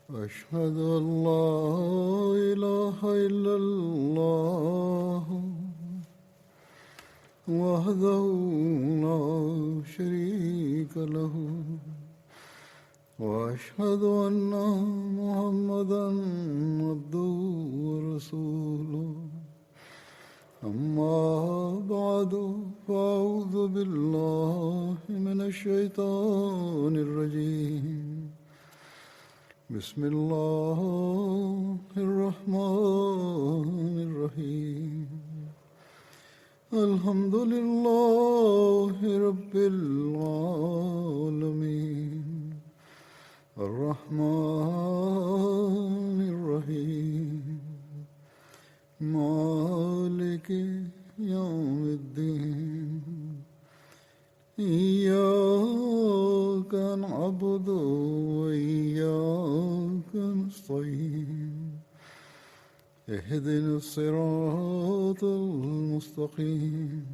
أشهد أن لا إله إلا الله وحده لا شريك له وأشهد أن محمدا عبده ورسوله أما بعد فأعوذ بالله من الشيطان الرجيم بسم الله الرحمن الرحيم الحمد لله رب العالمين الرحمن الرحيم مالك يوم الدين إياك نعبد وإياك نستعين اهدنا الصراط المستقيم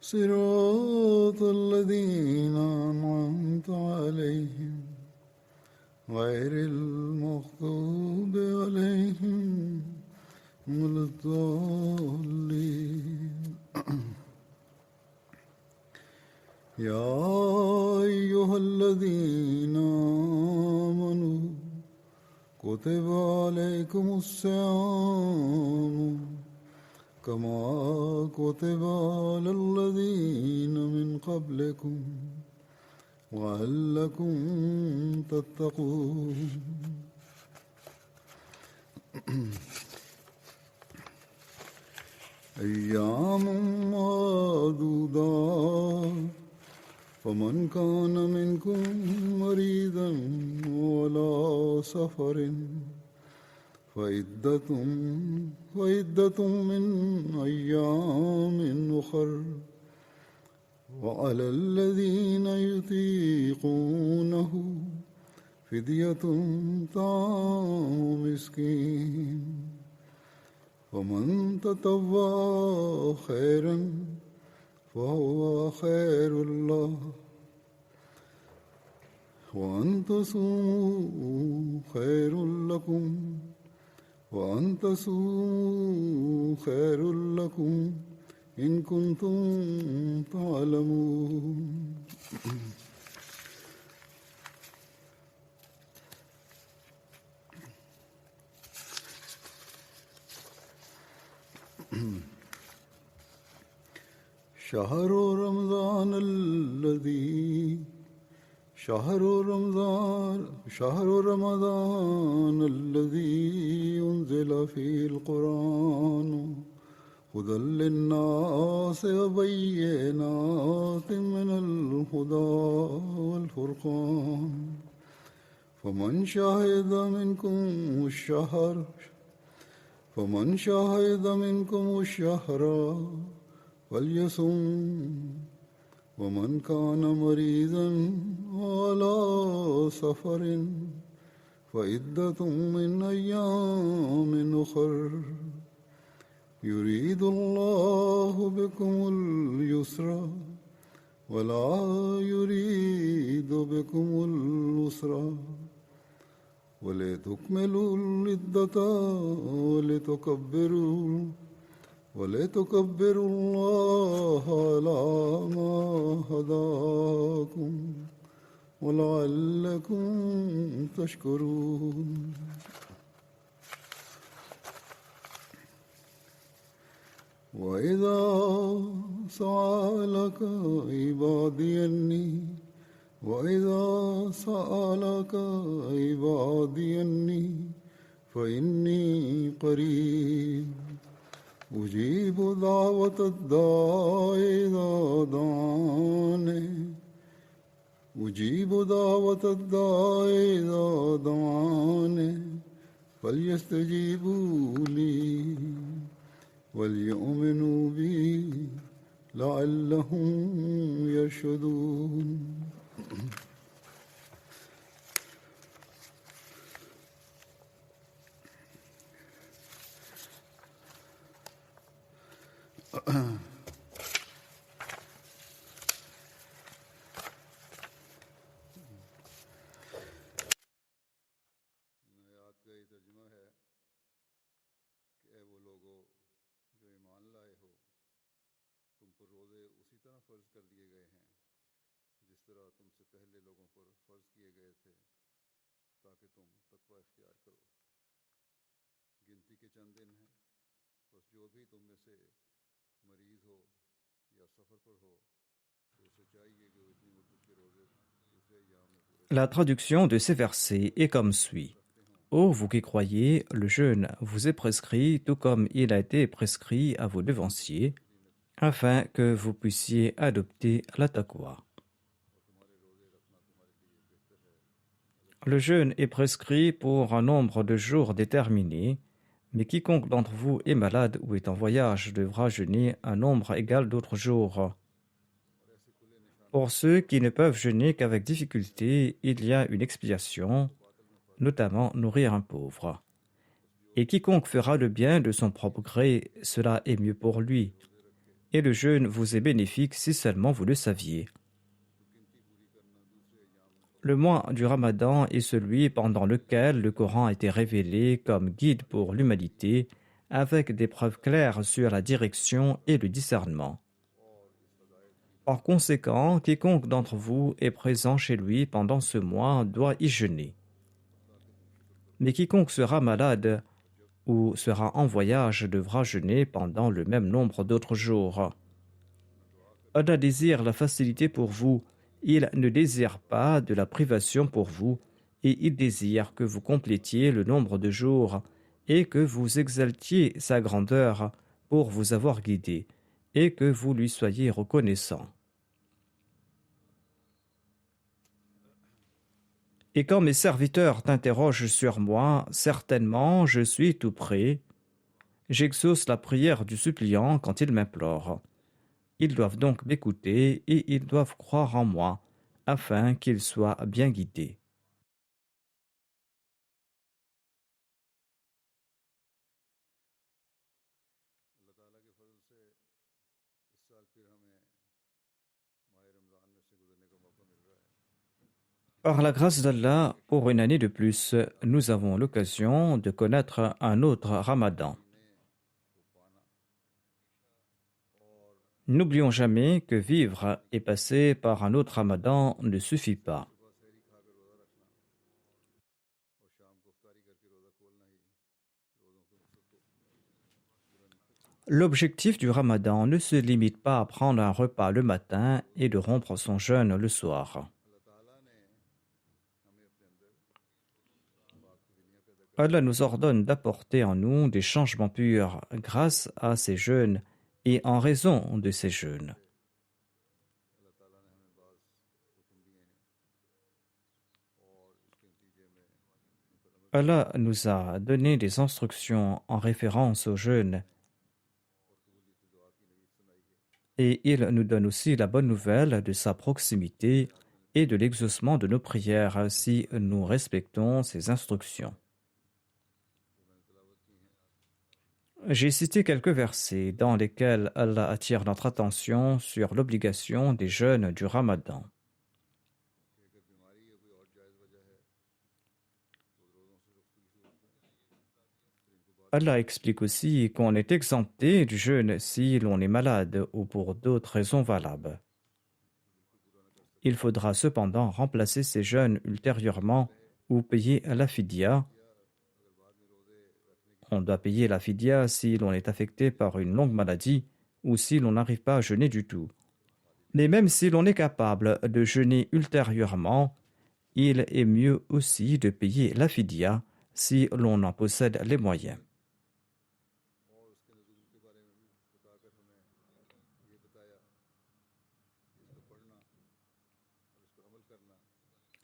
صراط الذين أنعمت عليهم غير المغضوب عليهم ولا الضالين يا أيها الذين آمنوا كتب عليكم الصيام كما كتب على الذين من قبلكم لعلكم تتقون أيام معدودات فمن كان منكم مريضا وعلى سفر فعدة من أيام أخر وعلى الذين يطيقونه فدية طعام مسكين ومن تطوع خيرا فهو خير الله وأن تصوموا خير لكم وأن تصوموا خير لكم إن كنتم تعلمون شهر رمضان الذي أنزل فيه القرآن هدى للناس وبينات من الهدى والفرقان فمن شهد منكم الشهر فليصم ومن كان مريضا على سفر فعدة من أيام أخر يريد الله بكم اليسر ولا يريد بكم العسر ولتكملوا العدة ولتكبروا الله على ما هداكم ولعلكم تشكرون وإذا سألك عبادي أني فإني قريب أجيب دعوة الداع إذا دعاني فليستجيبوا لي وليؤمنوا بي لعلهم يرشدون तरह फ़र्ज़ कर दिए गए हैं जिस तरह तुमसे पहले लोगों पर फ़र्ज़ किए गए थे ताकि तुम तकवा इख्तियार करो। गिनती के चंद दिन हैं, बस जो भी तुम में से मरीज़ हो या सफ़र पर हो तो उसे चाहिए कि वो इतनी मुद्दत के रोज़े दूसरे अय्याम में पूरे La traduction de ces versets est comme suit. Ô vous qui croyez, le jeûne vous est prescrit tout comme il a été prescrit à vos devanciers, afin que vous puissiez adopter la taqwa. Le jeûne est prescrit pour un nombre de jours déterminé, mais quiconque d'entre vous est malade ou est en voyage devra jeûner un nombre égal d'autres jours. Pour ceux qui ne peuvent jeûner qu'avec difficulté, il y a une expiation, notamment nourrir un pauvre. Et quiconque fera le bien de son propre gré, cela est mieux pour lui. Et le jeûne vous est bénéfique si seulement vous le saviez. Le mois du Ramadan est celui pendant lequel le Coran a été révélé comme guide pour l'humanité, avec des preuves claires sur la direction et le discernement. Par conséquent, quiconque d'entre vous est présent chez lui pendant ce mois doit y jeûner. Mais quiconque sera malade ou sera en voyage devra jeûner pendant le même nombre d'autres jours. Allah désire la facilité pour vous, il ne désire pas de la privation pour vous, et il désire que vous complétiez le nombre de jours et que vous exaltiez sa grandeur pour vous avoir guidé, et que vous lui soyez reconnaissant. Et quand mes serviteurs t'interrogent sur moi, certainement je suis tout prêt. J'exauce la prière du suppliant quand il m'implore. Ils doivent donc m'écouter et ils doivent croire en moi, afin qu'ils soient bien guidés. अल्लाह ताला के फजल से इस साल फिर हमें माह रमज़ान में से गुजरने का मौका मिल रहा है। Par la grâce d'Allah, pour une année de plus, nous avons l'occasion de connaître un autre Ramadan. N'oublions jamais que vivre et passer par un autre Ramadan ne suffit pas. L'objectif du Ramadan ne se limite pas à prendre un repas le matin et de rompre son jeûne le soir. Allah nous ordonne d'apporter en nous des changements purs grâce à ces jeûnes et en raison de ces jeûnes. Allah nous a donné des instructions en référence aux jeûnes et il nous donne aussi la bonne nouvelle de sa proximité et de l'exaucement de nos prières si nous respectons ses instructions. J'ai cité quelques versets dans lesquels Allah attire notre attention sur l'obligation des jeûnes du Ramadan. Allah explique aussi qu'on est exempté du jeûne si l'on est malade ou pour d'autres raisons valables. Il faudra cependant remplacer ces jeûnes ultérieurement ou payer la fidya. On doit payer la fidya si l'on est affecté par une longue maladie ou si l'on n'arrive pas à jeûner du tout. Mais même si l'on est capable de jeûner ultérieurement, il est mieux aussi de payer la fidya si l'on en possède les moyens.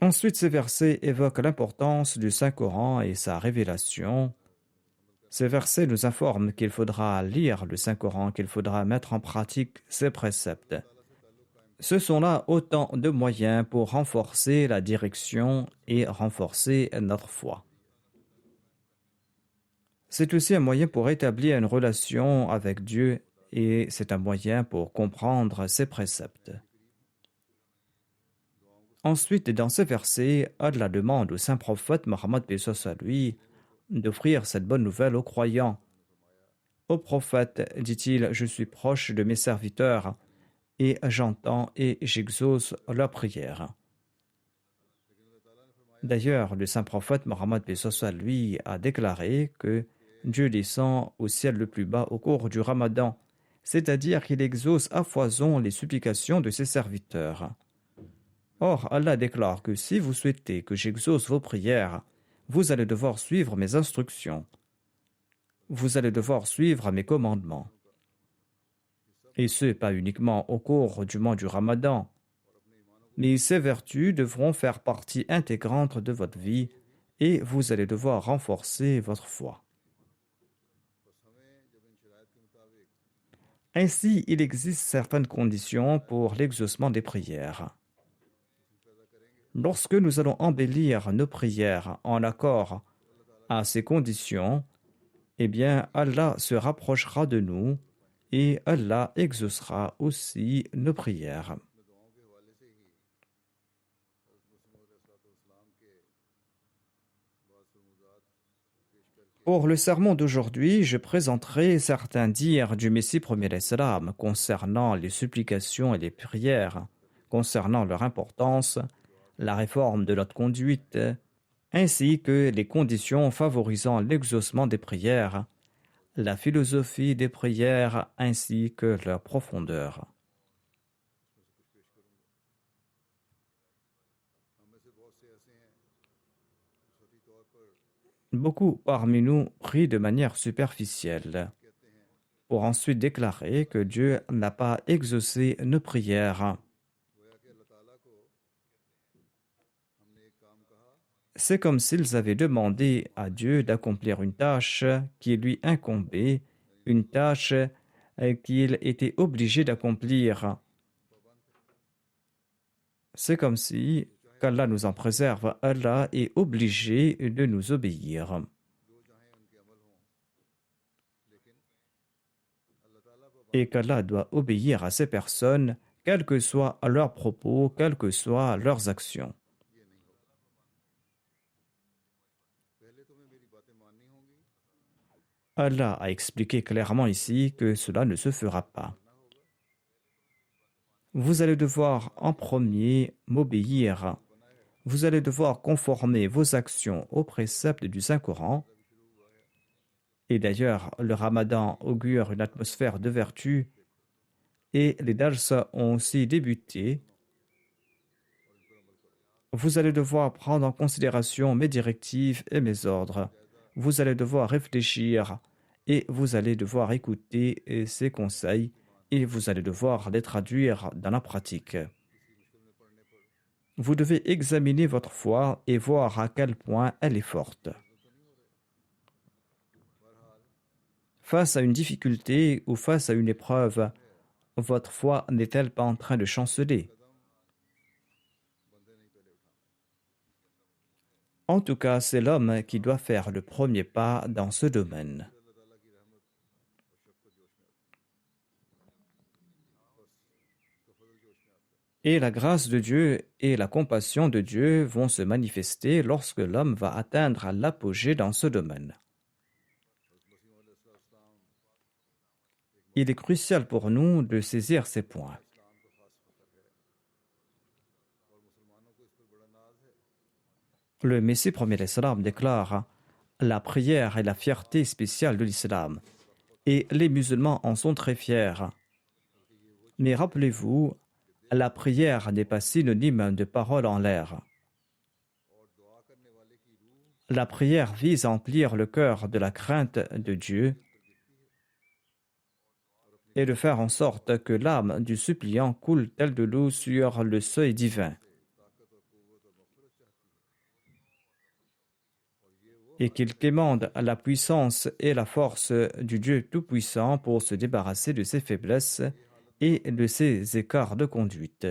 Ensuite, ces versets évoquent l'importance du Saint-Coran et sa révélation. Ces versets nous informent qu'il faudra lire le Saint-Coran, qu'il faudra mettre en pratique ses préceptes. Ce sont là autant de moyens pour renforcer la direction et renforcer notre foi. C'est aussi un moyen pour établir une relation avec Dieu et c'est un moyen pour comprendre ses préceptes. Ensuite, dans ces versets, Allah demande au saint prophète Mohammed à lui d'offrir cette bonne nouvelle aux croyants. Ô prophète, dit-il, je suis proche de mes serviteurs et j'entends et j'exauce leurs prières. D'ailleurs, le saint prophète Mohammed paix soit sur lui a déclaré que Dieu descend au ciel le plus bas au cours du Ramadan, c'est-à-dire qu'il exauce à foison les supplications de ses serviteurs. Or, Allah déclare que si vous souhaitez que j'exauce vos prières, vous allez devoir suivre mes instructions. Vous allez devoir suivre mes commandements. Et ce, pas uniquement au cours du mois du Ramadan, mais ces vertus devront faire partie intégrante de votre vie et vous allez devoir renforcer votre foi. Ainsi, il existe certaines conditions pour l'exaucement des prières. Lorsque nous allons embellir nos prières en accord à ces conditions, eh bien, Allah se rapprochera de nous et Allah exaucera aussi nos prières. Pour le sermon d'aujourd'hui, je présenterai certains dires du Messie premier l'Islam concernant les supplications et les prières, concernant leur importance, la réforme de notre conduite, ainsi que les conditions favorisant l'exaucement des prières, la philosophie des prières ainsi que leur profondeur. Beaucoup parmi nous prient de manière superficielle, pour ensuite déclarer que Dieu n'a pas exaucé nos prières. C'est comme s'ils avaient demandé à Dieu d'accomplir une tâche qui lui incombait, une tâche qu'il était obligé d'accomplir. C'est comme si, qu'Allah nous en préserve, Allah est obligé de nous obéir. Et qu'Allah doit obéir à ces personnes, quels que soient leurs propos, quelles que soient leurs actions. Allah a expliqué clairement ici que cela ne se fera pas. Vous allez devoir en premier m'obéir. Vous allez devoir conformer vos actions aux préceptes du Saint-Coran. Et d'ailleurs, le Ramadan augure une atmosphère de vertu et les dars ont aussi débuté. Vous allez devoir prendre en considération mes directives et mes ordres. Vous allez devoir réfléchir et vous allez devoir écouter ces conseils et vous allez devoir les traduire dans la pratique. Vous devez examiner votre foi et voir à quel point elle est forte. Face à une difficulté ou face à une épreuve, votre foi n'est-elle pas en train de chanceler? En tout cas, c'est l'homme qui doit faire le premier pas dans ce domaine. Et la grâce de Dieu et la compassion de Dieu vont se manifester lorsque l'homme va atteindre l'apogée dans ce domaine. Il est crucial pour nous de saisir ces points. Le Messie premier l'Islam déclare « La prière est la fierté spéciale de l'Islam, et les musulmans en sont très fiers. Mais rappelez-vous, la prière n'est pas synonyme de parole en l'air. La prière vise à emplir le cœur de la crainte de Dieu et de faire en sorte que l'âme du suppliant coule telle de l'eau sur le seuil divin. Et qu'il quémande la puissance et la force du Dieu Tout-Puissant pour se débarrasser de ses faiblesses et de ses écarts de conduite.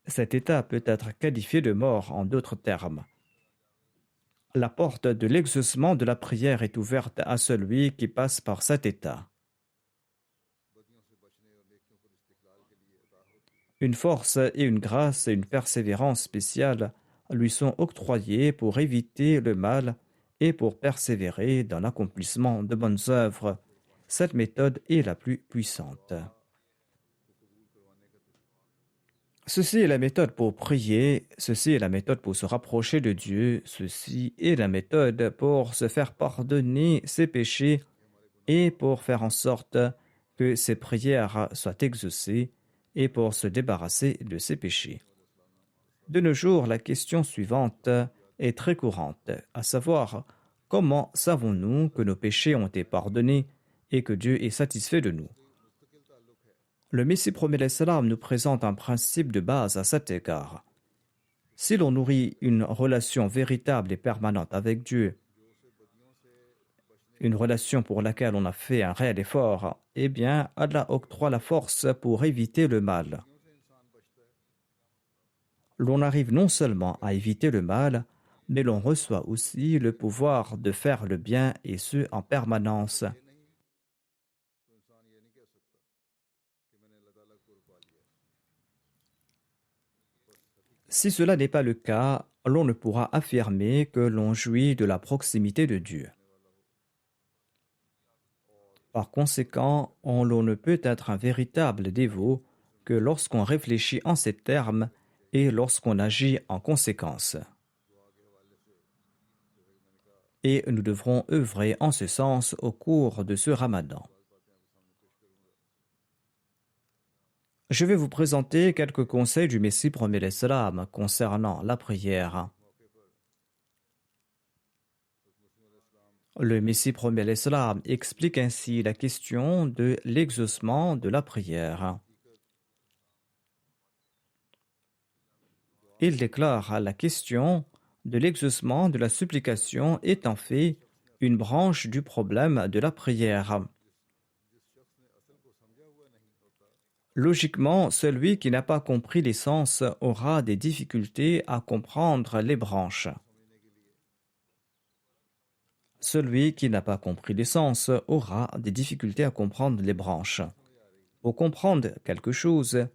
Cet état peut être qualifié de mort en d'autres termes. La porte de l'exaucement de la prière est ouverte à celui qui passe par cet état. Une force et une grâce et une persévérance spéciales lui sont octroyées pour éviter le mal et pour persévérer dans l'accomplissement de bonnes œuvres. Cette méthode est la plus puissante. Ceci est la méthode pour prier, ceci est la méthode pour se rapprocher de Dieu, ceci est la méthode pour se faire pardonner ses péchés et pour faire en sorte que ses prières soient exaucées et pour se débarrasser de ses péchés. De nos jours, la question suivante est très courante, à savoir comment savons-nous que nos péchés ont été pardonnés et que Dieu est satisfait de nous? Le Messie promet l'Islam nous présente un principe de base à cet égard. Si l'on nourrit une relation véritable et permanente avec Dieu, une relation pour laquelle on a fait un réel effort, eh bien, Allah octroie la force pour éviter le mal. L'on arrive non seulement à éviter le mal, mais l'on reçoit aussi le pouvoir de faire le bien et ce en permanence. Si cela n'est pas le cas, l'on ne pourra affirmer que l'on jouit de la proximité de Dieu. Par conséquent, l'on ne peut être un véritable dévot que lorsqu'on réfléchit en ces termes et lorsqu'on agit en conséquence. Et nous devrons œuvrer en ce sens au cours de ce ramadan. Je vais vous présenter quelques conseils du Messie promet l'Islam concernant la prière. Le Messie promet l'Islam explique ainsi la question de l'exaucement de la prière. Il déclare la question de l'exaucement de la supplication est en fait une branche du problème de la prière. Logiquement, celui qui n'a pas compris l'essence aura des difficultés à comprendre les branches. Celui qui n'a pas compris l'essence aura des difficultés à comprendre les branches. Pour comprendre quelque chose,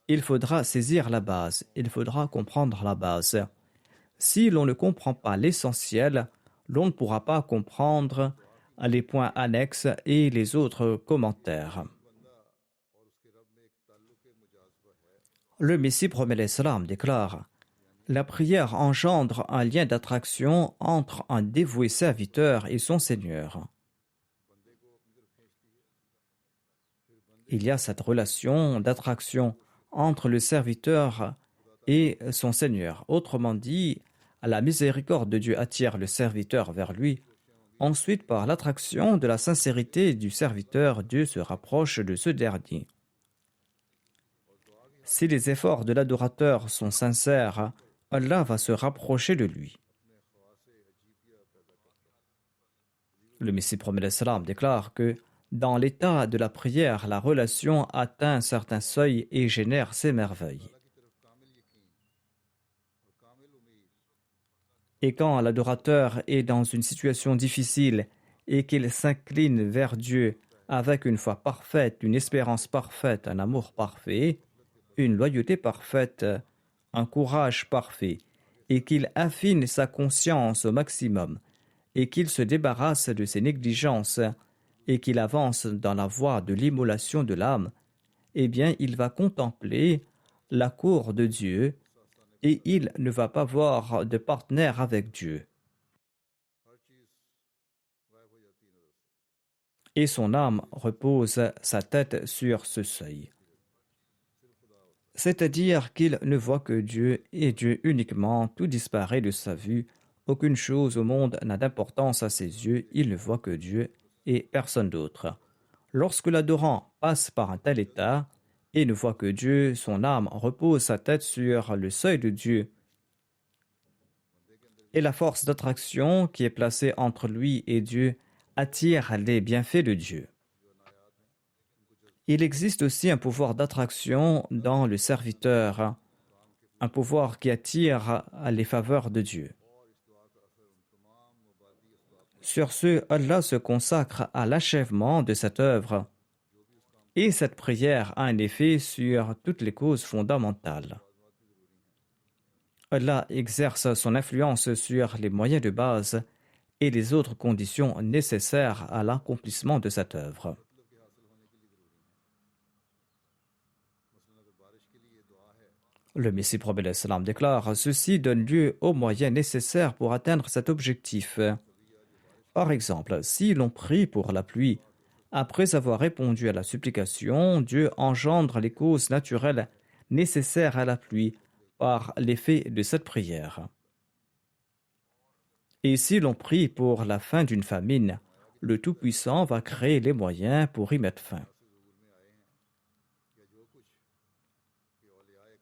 il faudra saisir la base, il faudra comprendre la base. Si l'on ne comprend pas l'essentiel, l'on ne pourra pas comprendre les points annexes et les autres commentaires. Le Messie promet l'Islam déclare « La prière engendre un lien d'attraction entre un dévoué serviteur et son Seigneur. » Il y a cette relation d'attraction entre le serviteur et son Seigneur. Autrement dit, la miséricorde de Dieu attire le serviteur vers lui. Ensuite, par l'attraction de la sincérité du serviteur, Dieu se rapproche de ce dernier. Si les efforts de l'adorateur sont sincères, Allah va se rapprocher de lui. Le Messie promet l'Islam déclare que dans l'état de la prière, la relation atteint un certain seuil et génère ses merveilles. Et quand l'adorateur est dans une situation difficile et qu'il s'incline vers Dieu avec une foi parfaite, une espérance parfaite, un amour parfait, une loyauté parfaite, un courage parfait, et qu'il affine sa conscience au maximum, et qu'il se débarrasse de ses négligences, et qu'il avance dans la voie de l'immolation de l'âme, eh bien il va contempler la cour de Dieu, et il ne va pas voir de partenaire avec Dieu. Et son âme repose sa tête sur ce seuil. C'est-à-dire qu'il ne voit que Dieu et Dieu uniquement, tout disparaît de sa vue, aucune chose au monde n'a d'importance à ses yeux, il ne voit que Dieu et personne d'autre. Lorsque l'adorant passe par un tel état et ne voit que Dieu, son âme repose sa tête sur le seuil de Dieu. Et la force d'attraction qui est placée entre lui et Dieu attire les bienfaits de Dieu. Il existe aussi un pouvoir d'attraction dans le serviteur, un pouvoir qui attire les faveurs de Dieu. Sur ce, Allah se consacre à l'achèvement de cette œuvre et cette prière a un effet sur toutes les causes fondamentales. Allah exerce son influence sur les moyens de base et les autres conditions nécessaires à l'accomplissement de cette œuvre. Le Messie prophète l'Islam déclare: ceci donne lieu aux moyens nécessaires pour atteindre cet objectif. Par exemple, si l'on prie pour la pluie, après avoir répondu à la supplication, Dieu engendre les causes naturelles nécessaires à la pluie par l'effet de cette prière. Et si l'on prie pour la fin d'une famine, le Tout-Puissant va créer les moyens pour y mettre fin.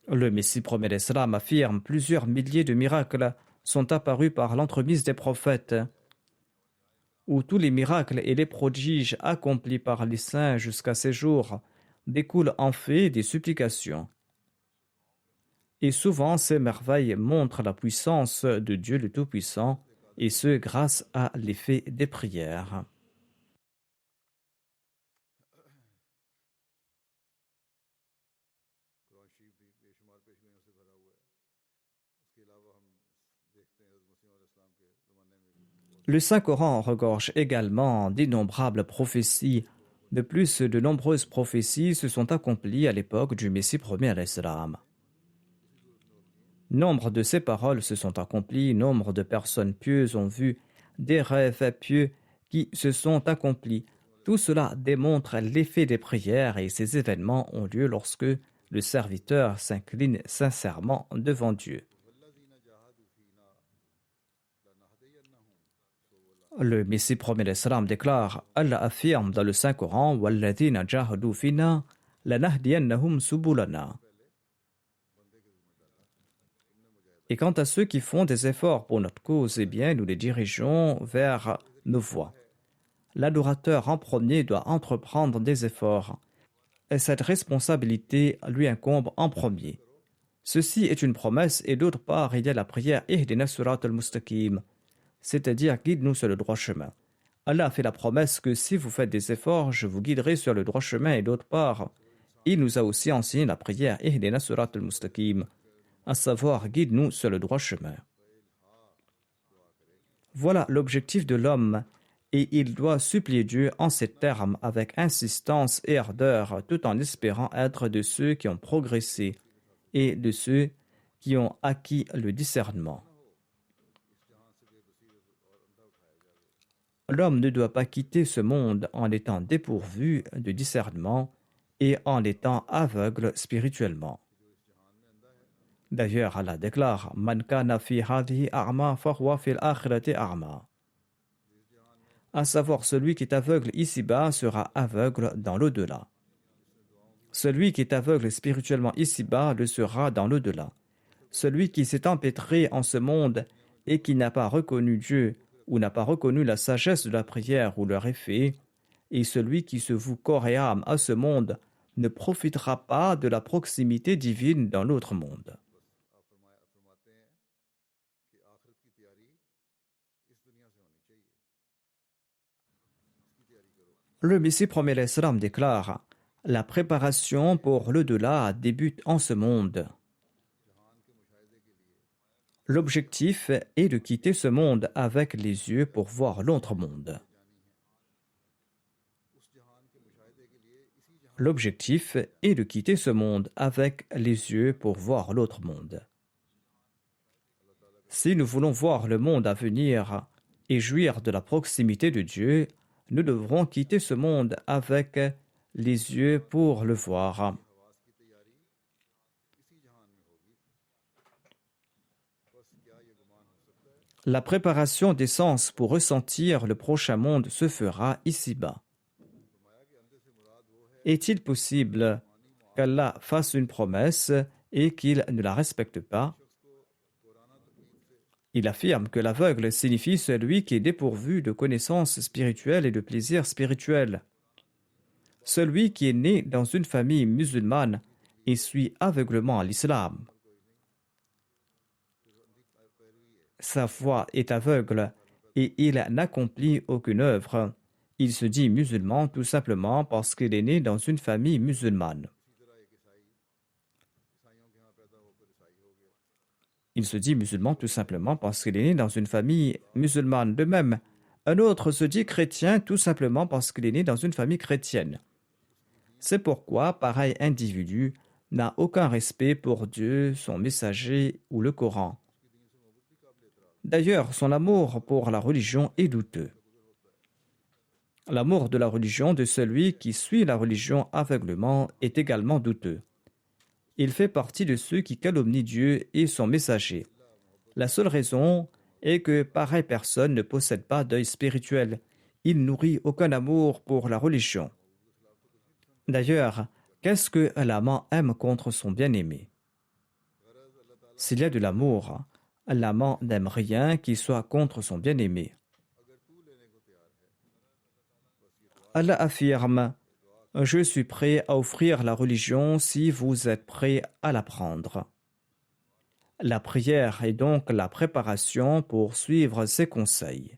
Le Messie promet l'Islam affirme: plusieurs milliers de miracles sont apparus par l'entremise des prophètes, où tous les miracles et les prodiges accomplis par les saints jusqu'à ces jours découlent en fait des supplications. Et souvent, ces merveilles montrent la puissance de Dieu le Tout-Puissant, et ce grâce à l'effet des prières. Le Saint-Coran regorge également d'innombrables prophéties. De plus, de nombreuses prophéties se sont accomplies à l'époque du Messie premier à l'Islam. Nombre de ces paroles se sont accomplies, nombre de personnes pieuses ont vu des rêves pieux qui se sont accomplis. Tout cela démontre l'effet des prières et ces événements ont lieu lorsque le serviteur s'incline sincèrement devant Dieu. Le Messie promet l'Islam déclare: Allah affirme dans le Saint-Coran: Walladhina jahadu fina lanahdiyannahum subulana. Et quant à ceux qui font des efforts pour notre cause, eh bien, nous les dirigeons vers nos voies. L'adorateur en premier doit entreprendre des efforts, et cette responsabilité lui incombe en premier. Ceci est une promesse, et d'autre part, il y a la prière Ihdina surat al-Mustaqim, c'est-à-dire guide-nous sur le droit chemin. Allah a fait la promesse que si vous faites des efforts, je vous guiderai sur le droit chemin, et d'autre part, il nous a aussi enseigné la prière Ihdina surat al-Mustaqim, à savoir guide-nous sur le droit chemin. Voilà l'objectif de l'homme, et il doit supplier Dieu en ces termes avec insistance et ardeur, tout en espérant être de ceux qui ont progressé et de ceux qui ont acquis le discernement. L'homme ne doit pas quitter ce monde en étant dépourvu de discernement et en étant aveugle spirituellement. D'ailleurs, Allah déclare: Man kana fi hadhihi a'ma fahuwa fil akhirati a'ma. À savoir, celui qui est aveugle ici-bas sera aveugle dans l'au-delà. Celui qui est aveugle spirituellement ici-bas le sera dans l'au-delà. Celui qui s'est empêtré en ce monde et qui n'a pas reconnu Dieu ou n'a pas reconnu la sagesse de la prière ou leur effet, et celui qui se voue corps et âme à ce monde ne profitera pas de la proximité divine dans l'autre monde. Le Messie promet l'Islam déclare: la préparation pour l'au-delà débute en ce monde. L'objectif est de quitter ce monde avec les yeux pour voir l'autre monde. L'objectif est de quitter ce monde avec les yeux pour voir l'autre monde. Si nous voulons voir le monde à venir et jouir de la proximité de Dieu, nous devrons quitter ce monde avec les yeux pour le voir. La préparation des sens pour ressentir le prochain monde se fera ici-bas. Est-il possible qu'Allah fasse une promesse et qu'il ne la respecte pas? Il affirme que l'aveugle signifie celui qui est dépourvu de connaissances spirituelles et de plaisirs spirituels. Celui qui est né dans une famille musulmane et suit aveuglement l'islam. Sa foi est aveugle et il n'accomplit aucune œuvre. Il se dit musulman tout simplement parce qu'il est né dans une famille musulmane. Il se dit musulman tout simplement parce qu'il est né dans une famille musulmane. De même, un autre se dit chrétien tout simplement parce qu'il est né dans une famille chrétienne. C'est pourquoi pareil individu n'a aucun respect pour Dieu, son messager ou le Coran. D'ailleurs, son amour pour la religion est douteux. L'amour de la religion de celui qui suit la religion aveuglement est également douteux. Il fait partie de ceux qui calomnient Dieu et son messager. La seule raison est que pareille personne ne possède pas d'œil spirituel. Il nourrit aucun amour pour la religion. D'ailleurs, qu'est-ce que l'amant aime contre son bien-aimé? S'il y a de l'amour, l'amant n'aime rien qui soit contre son bien-aimé. Allah affirme: Je suis prêt à offrir la religion si vous êtes prêts à la prendre. La prière est donc la préparation pour suivre ses conseils.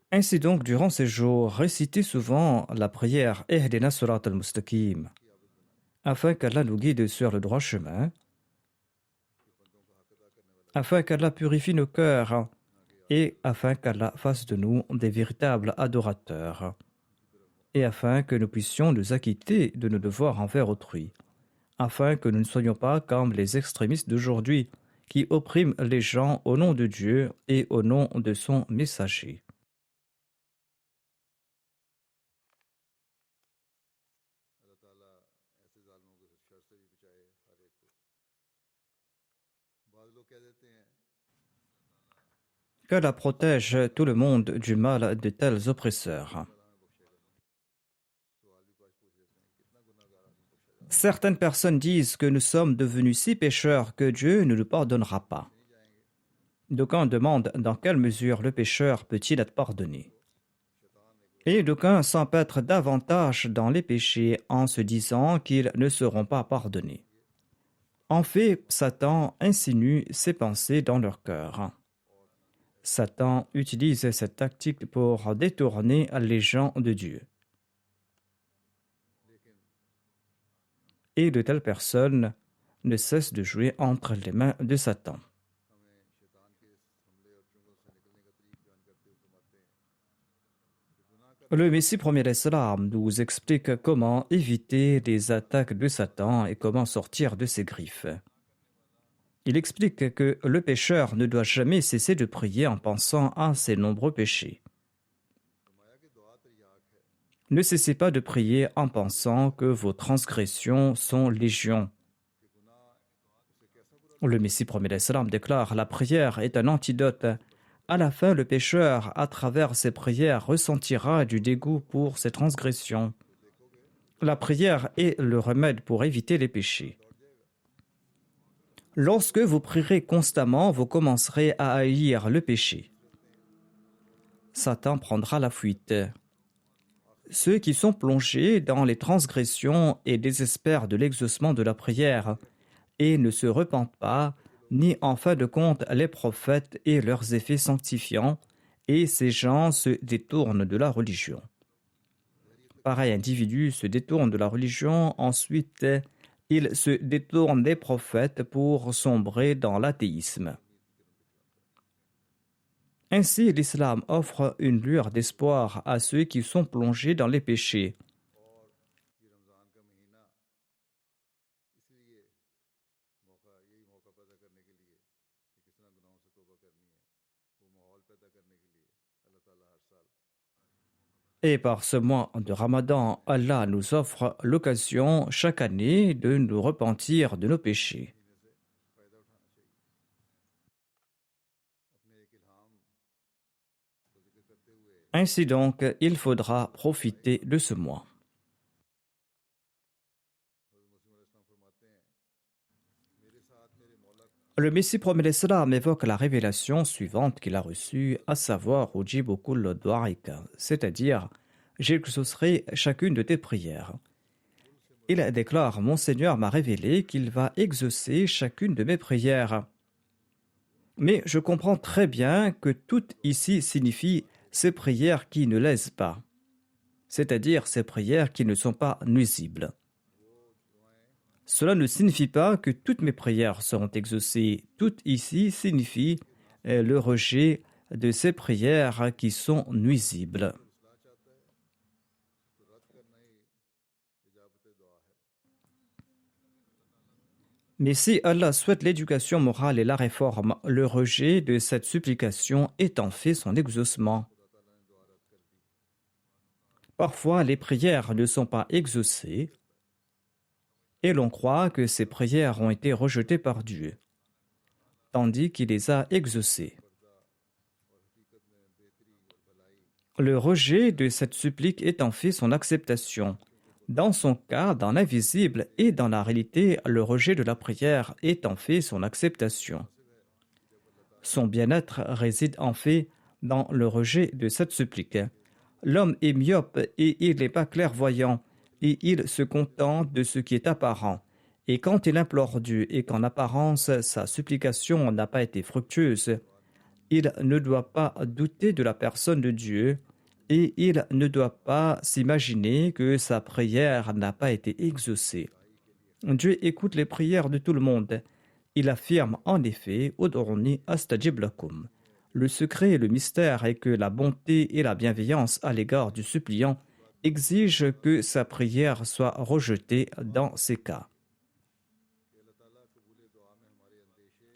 Ainsi donc, durant ces jours, récitez souvent la prière Ihdina Surat al-Mustaqim, afin qu'Allah nous guide sur le droit chemin, afin qu'Allah purifie nos cœurs et afin qu'Allah fasse de nous des véritables adorateurs, et afin que nous puissions nous acquitter de nos devoirs envers autrui, afin que nous ne soyons pas comme les extrémistes d'aujourd'hui qui oppriment les gens au nom de Dieu et au nom de son messager. Qu'Allah protège tout le monde du mal de tels oppresseurs. Certaines personnes disent que nous sommes devenus si pécheurs que Dieu ne nous pardonnera pas. D'aucuns demandent dans quelle mesure le pécheur peut-il être pardonné. Et d'aucuns s'empêtrent davantage dans les péchés en se disant qu'ils ne seront pas pardonnés. En fait, Satan insinue ses pensées dans leur cœur. Satan utilise cette tactique pour détourner les gens de Dieu. Et de telles personnes ne cessent de jouer entre les mains de Satan. Le Messie premier d'Islam nous explique comment éviter les attaques de Satan et comment sortir de ses griffes. Il explique que le pécheur ne doit jamais cesser de prier en pensant à ses nombreux péchés. Ne cessez pas de prier en pensant que vos transgressions sont légion. Le Messie premier d'Islam déclare: la prière est un antidote. À la fin, le pécheur, à travers ses prières, ressentira du dégoût pour ses transgressions. La prière est le remède pour éviter les péchés. Lorsque vous prierez constamment, vous commencerez à haïr le péché. Satan prendra la fuite. Ceux qui sont plongés dans les transgressions et désespèrent de l'exaucement de la prière et ne se repentent pas, ni en fin de compte les prophètes et leurs effets sanctifiants, et ces gens se détournent de la religion. Pareil individu se détourne de la religion, ensuite il se détourne des prophètes pour sombrer dans l'athéisme. Ainsi, l'islam offre une lueur d'espoir à ceux qui sont plongés dans les péchés. Et par ce mois de Ramadan, Allah nous offre l'occasion chaque année de nous repentir de nos péchés. Ainsi donc, il faudra profiter de ce mois. Le Messie premier d'Islam évoque la révélation suivante qu'il a reçue, à savoir Ujibu kullu du'aika, c'est-à-dire j'exaucerai chacune de tes prières. Il déclare: Mon Seigneur m'a révélé qu'il va exaucer chacune de mes prières. Mais je comprends très bien que tout ici signifie ces prières qui ne lèsent pas, c'est-à-dire ces prières qui ne sont pas nuisibles. Cela ne signifie pas que toutes mes prières seront exaucées. Tout ici signifie le rejet de ces prières qui sont nuisibles. Mais si Allah souhaite l'éducation morale et la réforme, le rejet de cette supplication est en fait son exaucement. Parfois, les prières ne sont pas exaucées et l'on croit que ces prières ont été rejetées par Dieu, tandis qu'il les a exaucées. Le rejet de cette supplique est en fait son acceptation. Dans son cas, dans l'invisible et dans la réalité, le rejet de la prière est en fait son acceptation. Son bien-être réside en fait dans le rejet de cette supplique. L'homme est myope et il n'est pas clairvoyant, et il se contente de ce qui est apparent. Et quand il implore Dieu et qu'en apparence sa supplication n'a pas été fructueuse, il ne doit pas douter de la personne de Dieu et il ne doit pas s'imaginer que sa prière n'a pas été exaucée. Dieu écoute les prières de tout le monde. Il affirme en effet « Ud'uni astajib lakum ». Le secret et le mystère est que la bonté et la bienveillance à l'égard du suppliant exigent que sa prière soit rejetée dans ces cas.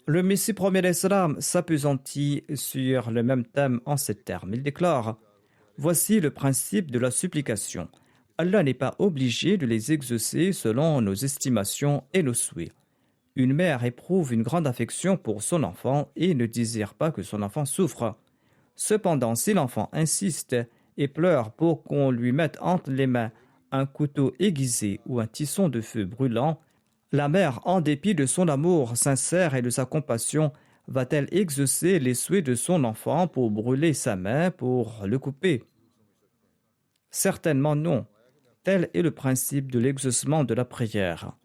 Le Messie premier l'Islam s'appesantit sur le même thème en ces termes. Il déclare « Voici le principe de la supplication. Allah n'est pas obligé de les exaucer selon nos estimations et nos souhaits. Une mère éprouve une grande affection pour son enfant et ne désire pas que son enfant souffre. Cependant, si l'enfant insiste et pleure pour qu'on lui mette entre les mains un couteau aiguisé ou un tisson de feu brûlant, la mère, en dépit de son amour sincère et de sa compassion, va-t-elle exaucer les souhaits de son enfant pour brûler sa main, pour le couper? Certainement non. Tel est le principe de l'exaucement de la prière.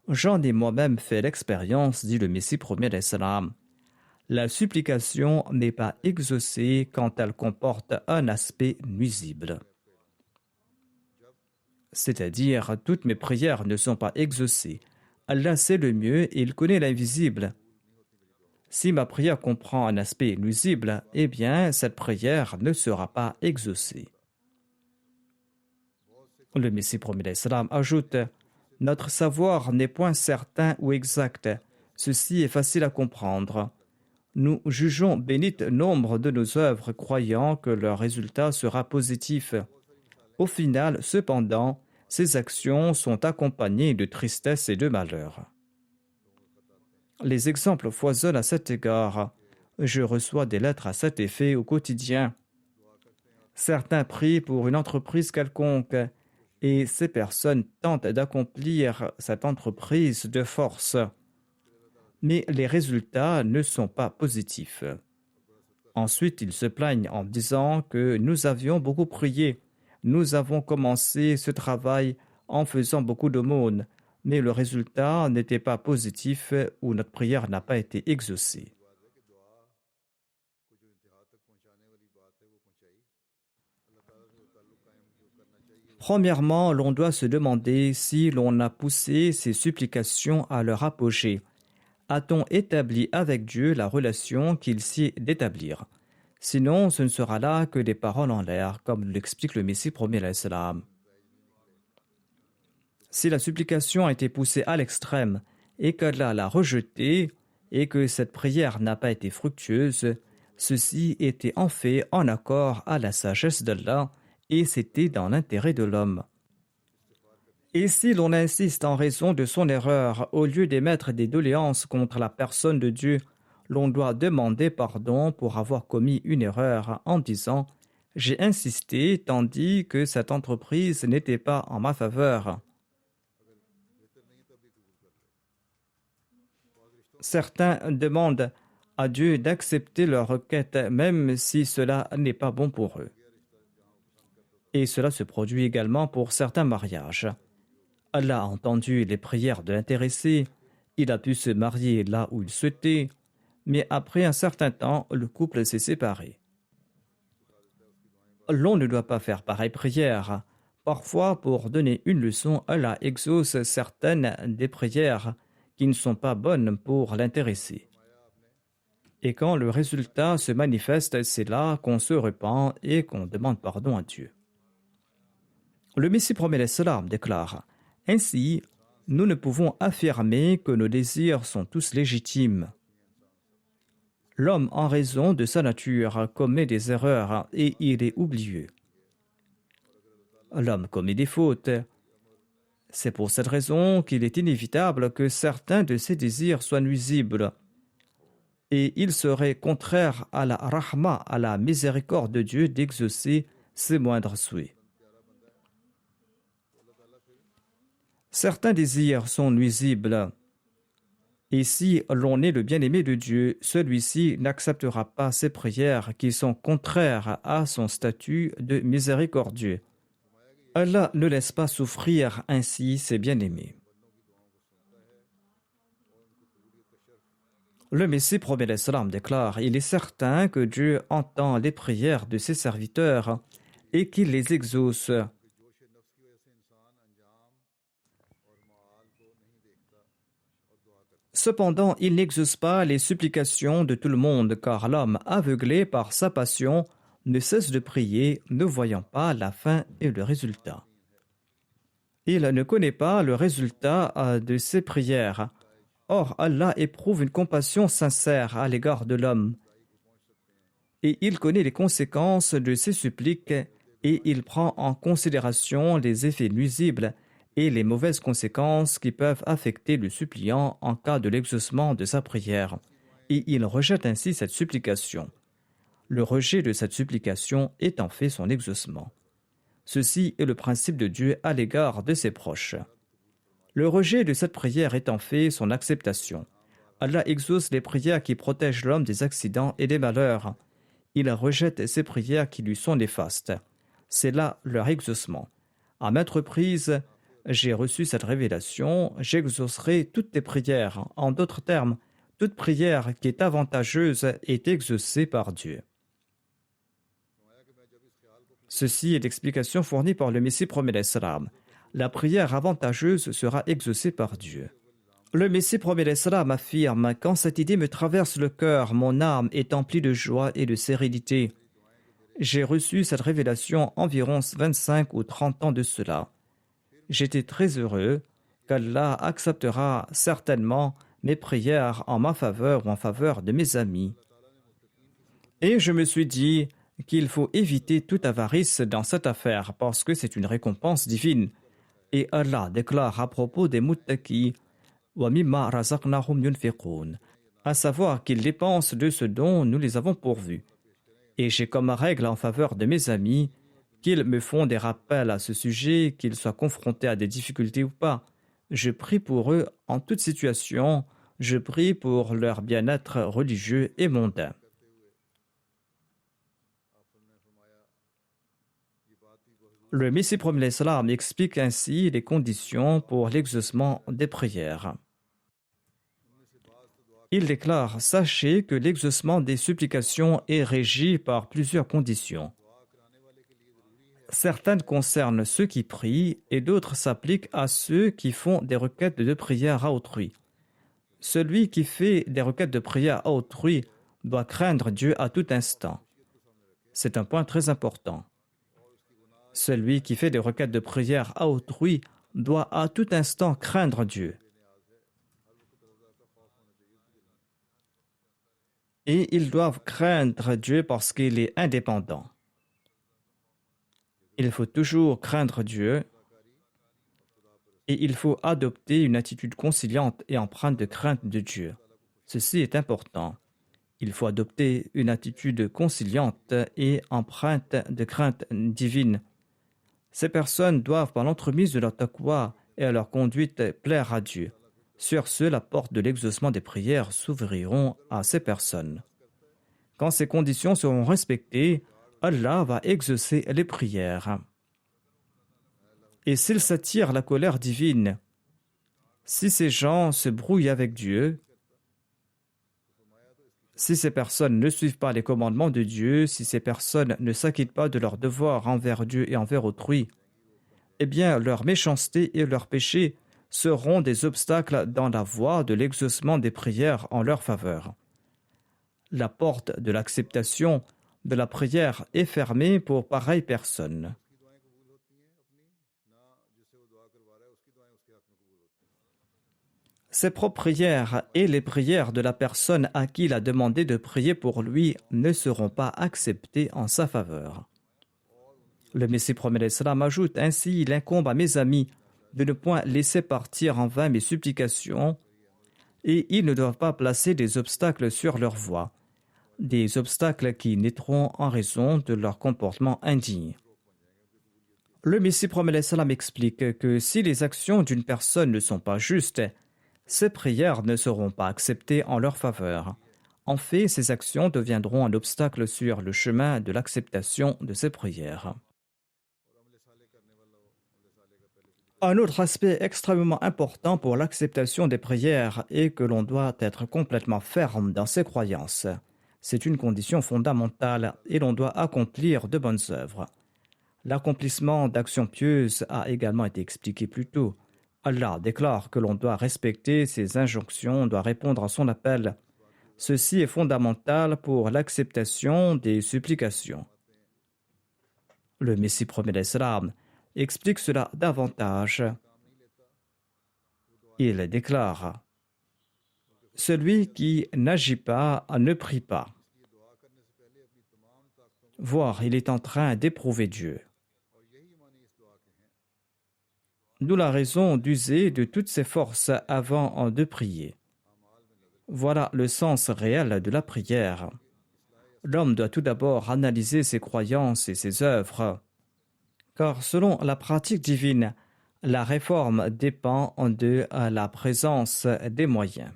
J'en ai moi-même fait l'expérience, dit le Messie premier d'Islam. La supplication n'est pas exaucée quand elle comporte un aspect nuisible. C'est-à-dire, toutes mes prières ne sont pas exaucées. Allah sait le mieux et il connaît l'invisible. Si ma prière comprend un aspect nuisible, eh bien, cette prière ne sera pas exaucée. Le Messie premier d'Islam ajoute « Notre savoir n'est point certain ou exact. Ceci est facile à comprendre. Nous jugeons bénite nombre de nos œuvres croyant que leur résultat sera positif. Au final, cependant, ces actions sont accompagnées de tristesse et de malheur. » Les exemples foisonnent à cet égard. Je reçois des lettres à cet effet au quotidien. Certains prient pour une entreprise quelconque et ces personnes tentent d'accomplir cette entreprise de force. Mais les résultats ne sont pas positifs. Ensuite, ils se plaignent en disant que nous avions beaucoup prié. Nous avons commencé ce travail en faisant beaucoup d'aumônes, mais le résultat n'était pas positif ou notre prière n'a pas été exaucée. Premièrement, l'on doit se demander si l'on a poussé ces supplications à leur apogée. A-t-on établi avec Dieu la relation qu'il s'y est d'établir? Sinon, ce ne sera là que des paroles en l'air, comme l'explique le Messie premier l'Islam. Si la supplication a été poussée à l'extrême et qu'Allah l'a rejetée et que cette prière n'a pas été fructueuse, ceci était en fait en accord à la sagesse d'Allah et c'était dans l'intérêt de l'homme. Et si l'on insiste en raison de son erreur, au lieu d'émettre des doléances contre la personne de Dieu, l'on doit demander pardon pour avoir commis une erreur en disant « J'ai insisté tandis que cette entreprise n'était pas en ma faveur. » Certains demandent à Dieu d'accepter leur requête même si cela n'est pas bon pour eux. Et cela se produit également pour certains mariages. Allah a entendu les prières de l'intéressé, il a pu se marier là où il souhaitait, mais après un certain temps, le couple s'est séparé. L'on ne doit pas faire pareille prière. Parfois, pour donner une leçon, Allah exauce certaines des prières qui ne sont pas bonnes pour l'intéressé. Et quand le résultat se manifeste, c'est là qu'on se repent et qu'on demande pardon à Dieu. Le Messie promet l'Islam déclare « Ainsi, nous ne pouvons affirmer que nos désirs sont tous légitimes. L'homme, en raison de sa nature, commet des erreurs et il est oublieux. L'homme commet des fautes. C'est pour cette raison qu'il est inévitable que certains de ses désirs soient nuisibles. Et il serait contraire à la rahma, à la miséricorde de Dieu, d'exaucer ses moindres souhaits. Certains désirs sont nuisibles. Et si l'on est le bien-aimé de Dieu, celui-ci n'acceptera pas ses prières qui sont contraires à son statut de miséricordieux. Allah ne laisse pas souffrir ainsi ses bien-aimés. Le Messie promet l'Islam déclare « Il est certain que Dieu entend les prières de ses serviteurs et qu'il les exauce. » Cependant, il n'exauce pas les supplications de tout le monde, car l'homme aveuglé par sa passion ne cesse de prier, ne voyant pas la fin et le résultat. Il ne connaît pas le résultat de ses prières. Or, Allah éprouve une compassion sincère à l'égard de l'homme. Et il connaît les conséquences de ses suppliques et il prend en considération les effets nuisibles et les mauvaises conséquences qui peuvent affecter le suppliant en cas de l'exaucement de sa prière. Et il rejette ainsi cette supplication. Le rejet de cette supplication est en fait son exaucement. Ceci est le principe de Dieu à l'égard de ses proches. Le rejet de cette prière est en fait son acceptation. Allah exauce les prières qui protègent l'homme des accidents et des malheurs. Il rejette ces prières qui lui sont néfastes. C'est là leur exaucement. À maintes reprises, j'ai reçu cette révélation, j'exaucerai toutes tes prières. En d'autres termes, toute prière qui est avantageuse est exaucée par Dieu. Ceci est l'explication fournie par le Messie promet l'Islam. La prière avantageuse sera exaucée par Dieu. Le Messie promet l'Islam affirme « Quand cette idée me traverse le cœur, mon âme est emplie de joie et de sérénité. J'ai reçu cette révélation environ 25 ou 30 ans de cela. J'étais très heureux qu'Allah acceptera certainement mes prières en ma faveur ou en faveur de mes amis. Et je me suis dit qu'il faut éviter toute avarice dans cette affaire parce que c'est une récompense divine. Et Allah déclare à propos des muttaqis wa mimma razaqnahum yunfiqun, à savoir qu'ils dépensent de ce dont nous les avons pourvus. Et j'ai comme règle en faveur de mes amis qu'ils me font des rappels à ce sujet, qu'ils soient confrontés à des difficultés ou pas. Je prie pour eux en toute situation, je prie pour leur bien-être religieux et mondain. Le Messie promet l'Islam explique ainsi les conditions pour l'exaucement des prières. Il déclare « Sachez que l'exaucement des supplications est régi par plusieurs conditions. Certaines concernent ceux qui prient et d'autres s'appliquent à ceux qui font des requêtes de prière à autrui. Celui qui fait des requêtes de prière à autrui doit craindre Dieu à tout instant. C'est un point très important. Celui qui fait des requêtes de prière à autrui doit à tout instant craindre Dieu. Et ils doivent craindre Dieu parce qu'il est indépendant. Il faut toujours craindre Dieu et il faut adopter une attitude conciliante et empreinte de crainte de Dieu. Ceci est important. Il faut adopter une attitude conciliante et empreinte de crainte divine. Ces personnes doivent, par l'entremise de leur taqwa et à leur conduite, plaire à Dieu. Sur ce, la porte de l'exaucement des prières s'ouvriront à ces personnes. Quand ces conditions seront respectées, Allah va exaucer les prières. Et s'il s'attire la colère divine, si ces gens se brouillent avec Dieu, si ces personnes ne suivent pas les commandements de Dieu, si ces personnes ne s'acquittent pas de leurs devoirs envers Dieu et envers autrui, eh bien leur méchanceté et leurs péchés seront des obstacles dans la voie de l'exaucement des prières en leur faveur. La porte de l'acceptation de la prière est fermée pour pareille personne. Ses propres prières et les prières de la personne à qui il a demandé de prier pour lui ne seront pas acceptées en sa faveur. Le Messie promet l'Islam ajoute ainsi: il incombe à mes amis de ne point laisser partir en vain mes supplications, et ils ne doivent pas placer des obstacles sur leur voie, des obstacles qui naîtront en raison de leur comportement indigne. Le Messie promet l'Islam explique que si les actions d'une personne ne sont pas justes, ses prières ne seront pas acceptées en leur faveur. En fait, ces actions deviendront un obstacle sur le chemin de l'acceptation de ses prières. Un autre aspect extrêmement important pour l'acceptation des prières est que l'on doit être complètement ferme dans ses croyances. C'est une condition fondamentale et l'on doit accomplir de bonnes œuvres. L'accomplissement d'actions pieuses a également été expliqué plus tôt. Allah déclare que l'on doit respecter ses injonctions, doit répondre à son appel. Ceci est fondamental pour l'acceptation des supplications. Le Messie promet l'Islam explique cela davantage. Il déclare: celui qui n'agit pas ne prie pas. Voire, il est en train d'éprouver Dieu. D'où la raison d'user de toutes ses forces avant de prier. Voilà le sens réel de la prière. L'homme doit tout d'abord analyser ses croyances et ses œuvres, car selon la pratique divine, la réforme dépend de la présence des moyens.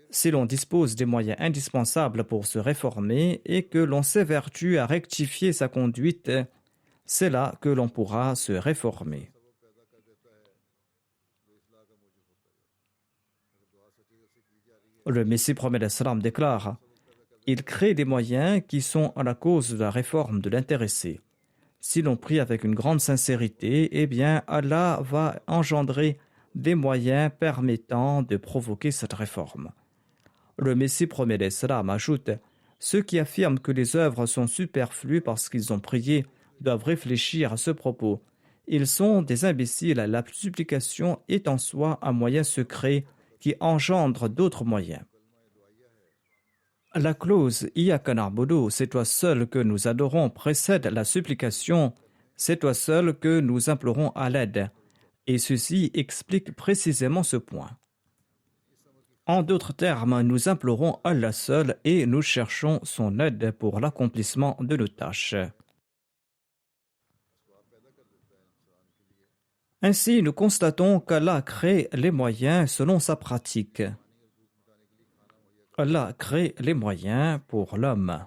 Si l'on dispose des moyens indispensables pour se réformer et que l'on s'évertue à rectifier sa conduite, c'est là que l'on pourra se réformer. Le Messie promet l'Islam déclare: il crée des moyens qui sont à la cause de la réforme de l'intéressé. Si l'on prie avec une grande sincérité, eh bien Allah va engendrer des moyens permettant de provoquer cette réforme. Le Messie promet l'Islam ajoute: ceux qui affirment que les œuvres sont superflues parce qu'ils ont prié doivent réfléchir à ce propos. Ils sont des imbéciles. La supplication est en soi un moyen secret qui engendre d'autres moyens. La clause Iyyaka na'budu, c'est toi seul que nous adorons, précède la supplication, c'est toi seul que nous implorons à l'aide. Et ceci explique précisément ce point. En d'autres termes, nous implorons Allah seul et nous cherchons son aide pour l'accomplissement de nos tâches. Ainsi, nous constatons qu'Allah crée les moyens selon sa pratique. Allah crée les moyens pour l'homme.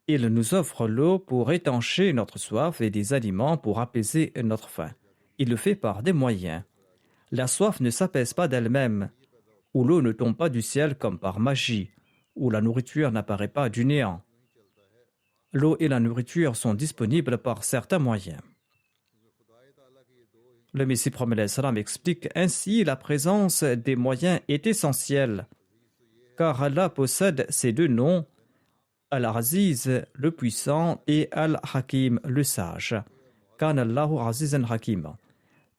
Il nous offre l'eau pour étancher notre soif et des aliments pour apaiser notre faim. Il le fait par des moyens. La soif ne s'apaise pas d'elle-même, ou l'eau ne tombe pas du ciel comme par magie, ou la nourriture n'apparaît pas du néant. L'eau et la nourriture sont disponibles par certains moyens. Le Messie promet l'Islam explique ainsi: la présence des moyens est essentielle, car Allah possède ces deux noms, Al-Aziz, le puissant, et Al-Hakim, le sage. Kan Allahu Azizan Hakim.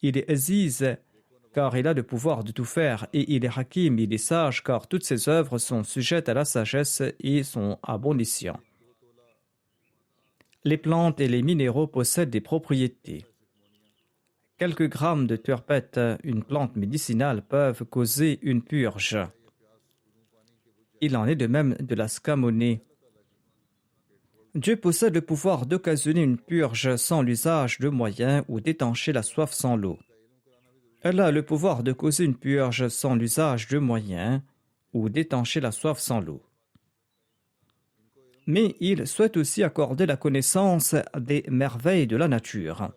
Il est Aziz, car il a le pouvoir de tout faire, et il est Hakim, il est sage, car toutes ses œuvres sont sujettes à la sagesse et sont à bon escient. Les plantes et les minéraux possèdent des propriétés. Quelques grammes de turpette, une plante médicinale, peuvent causer une purge. Il en est de même de la scamonée. Dieu possède le pouvoir d'occasionner une purge sans l'usage de moyens ou d'étancher la soif sans l'eau. Elle a le pouvoir de causer une purge sans l'usage de moyens ou d'étancher la soif sans l'eau. Mais il souhaite aussi accorder la connaissance des merveilles de la nature.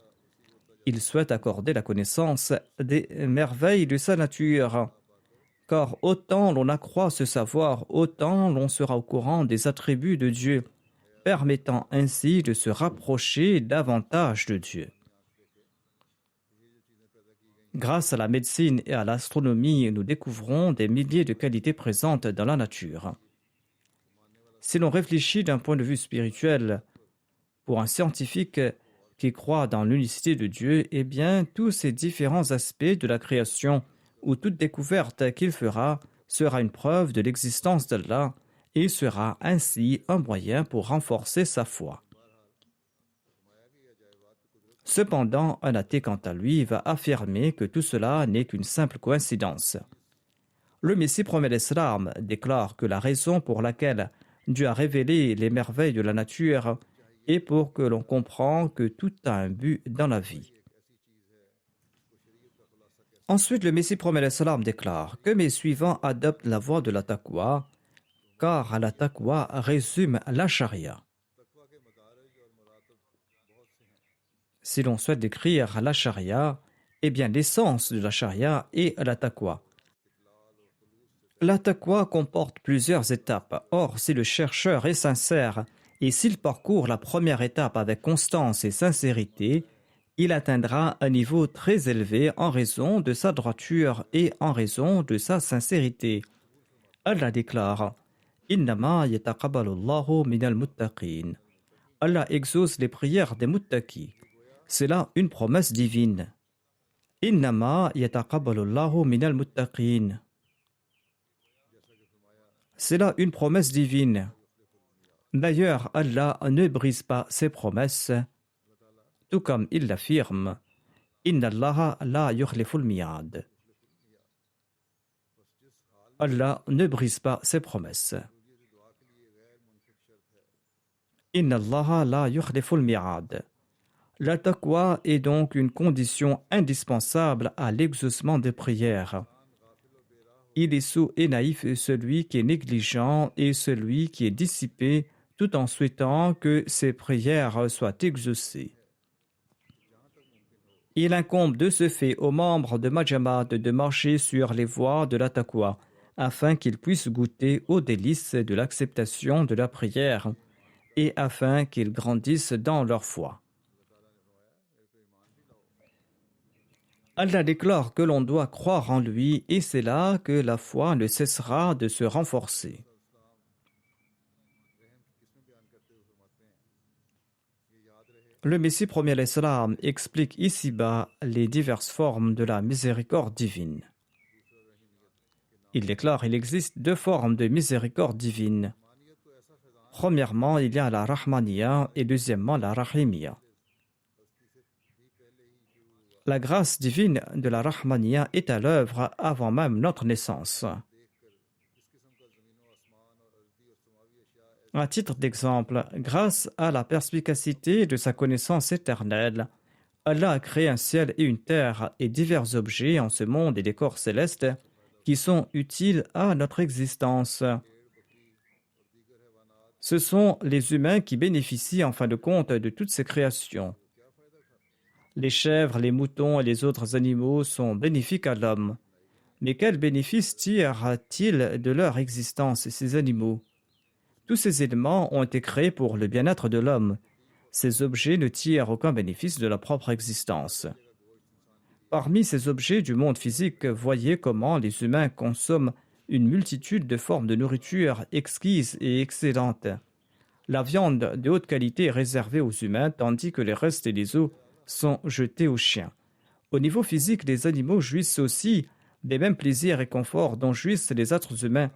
Il souhaite accorder la connaissance des merveilles de sa nature, car autant l'on accroît ce savoir, autant l'on sera au courant des attributs de Dieu. permettant ainsi de se rapprocher davantage de Dieu. Grâce à la médecine et à l'astronomie, nous découvrons des milliers de qualités présentes dans la nature. Si l'on réfléchit d'un point de vue spirituel, pour un scientifique qui croit dans l'unicité de Dieu, eh bien, tous ces différents aspects de la création ou toute découverte qu'il fera sera une preuve de l'existence d'Allah et sera ainsi un moyen pour renforcer sa foi. Cependant, un athée, quant à lui, va affirmer que tout cela n'est qu'une simple coïncidence. Le Messie promet l'Islam déclare que la raison pour laquelle Dieu a révélé les merveilles de la nature est pour que l'on comprend que tout a un but dans la vie. Ensuite, le Messie promet l'Islam déclare que mes suivants adoptent la voie de la taqwa, car la taqwa résume la charia. Si l'on souhaite décrire la charia, eh bien l'essence de la charia est la taqwa. La taqwa comporte plusieurs étapes. Or, si le chercheur est sincère et s'il parcourt la première étape avec constance et sincérité, il atteindra un niveau très élevé en raison de sa droiture et en raison de sa sincérité. Allah déclare « Innama yataqabbalu Allahu minal muttaqin » Allah exauce les prières des muttaqis. C'est là une promesse divine. « Innama yataqabbalu Allahu minal muttaqin » C'est là une promesse divine. D'ailleurs, Allah ne brise pas ses promesses, tout comme il l'affirme. Inna Allaha la yukhliful mi'ad. Allah ne brise pas ses promesses. Inna Allaha la yukhliful mi'ad. La taqwa est donc une condition indispensable à l'exaucement des prières. Il est sot et naïf celui qui est négligent et celui qui est dissipé tout en souhaitant que ses prières soient exaucées. Il incombe de ce fait aux membres de Majamad de marcher sur les voies de la taqwa afin qu'ils puissent goûter aux délices de l'acceptation de la prière et afin qu'ils grandissent dans leur foi. Allah déclare que l'on doit croire en lui et c'est là que la foi ne cessera de se renforcer. Le Messie premier l'Islam explique ici-bas les diverses formes de la miséricorde divine. Il déclare qu'il existe deux formes de miséricorde divine. Premièrement, il y a la Rahmaniya et deuxièmement la Rahimiya. La grâce divine de la Rahmaniya est à l'œuvre avant même notre naissance. À titre d'exemple, grâce à la perspicacité de sa connaissance éternelle, Allah a créé un ciel et une terre et divers objets en ce monde et des corps célestes qui sont utiles à notre existence. Ce sont les humains qui bénéficient en fin de compte de toutes ces créations. Les chèvres, les moutons et les autres animaux sont bénéfiques à l'homme. Mais quel bénéfice tirent-ils de leur existence, ces animaux? Tous ces éléments ont été créés pour le bien-être de l'homme. Ces objets ne tirent aucun bénéfice de leur propre existence. Parmi ces objets du monde physique, voyez comment les humains consomment une multitude de formes de nourriture exquises et excellentes. La viande de haute qualité est réservée aux humains, tandis que les restes et les os sont jetés aux chiens. Au niveau physique, les animaux jouissent aussi des mêmes plaisirs et conforts dont jouissent les êtres humains,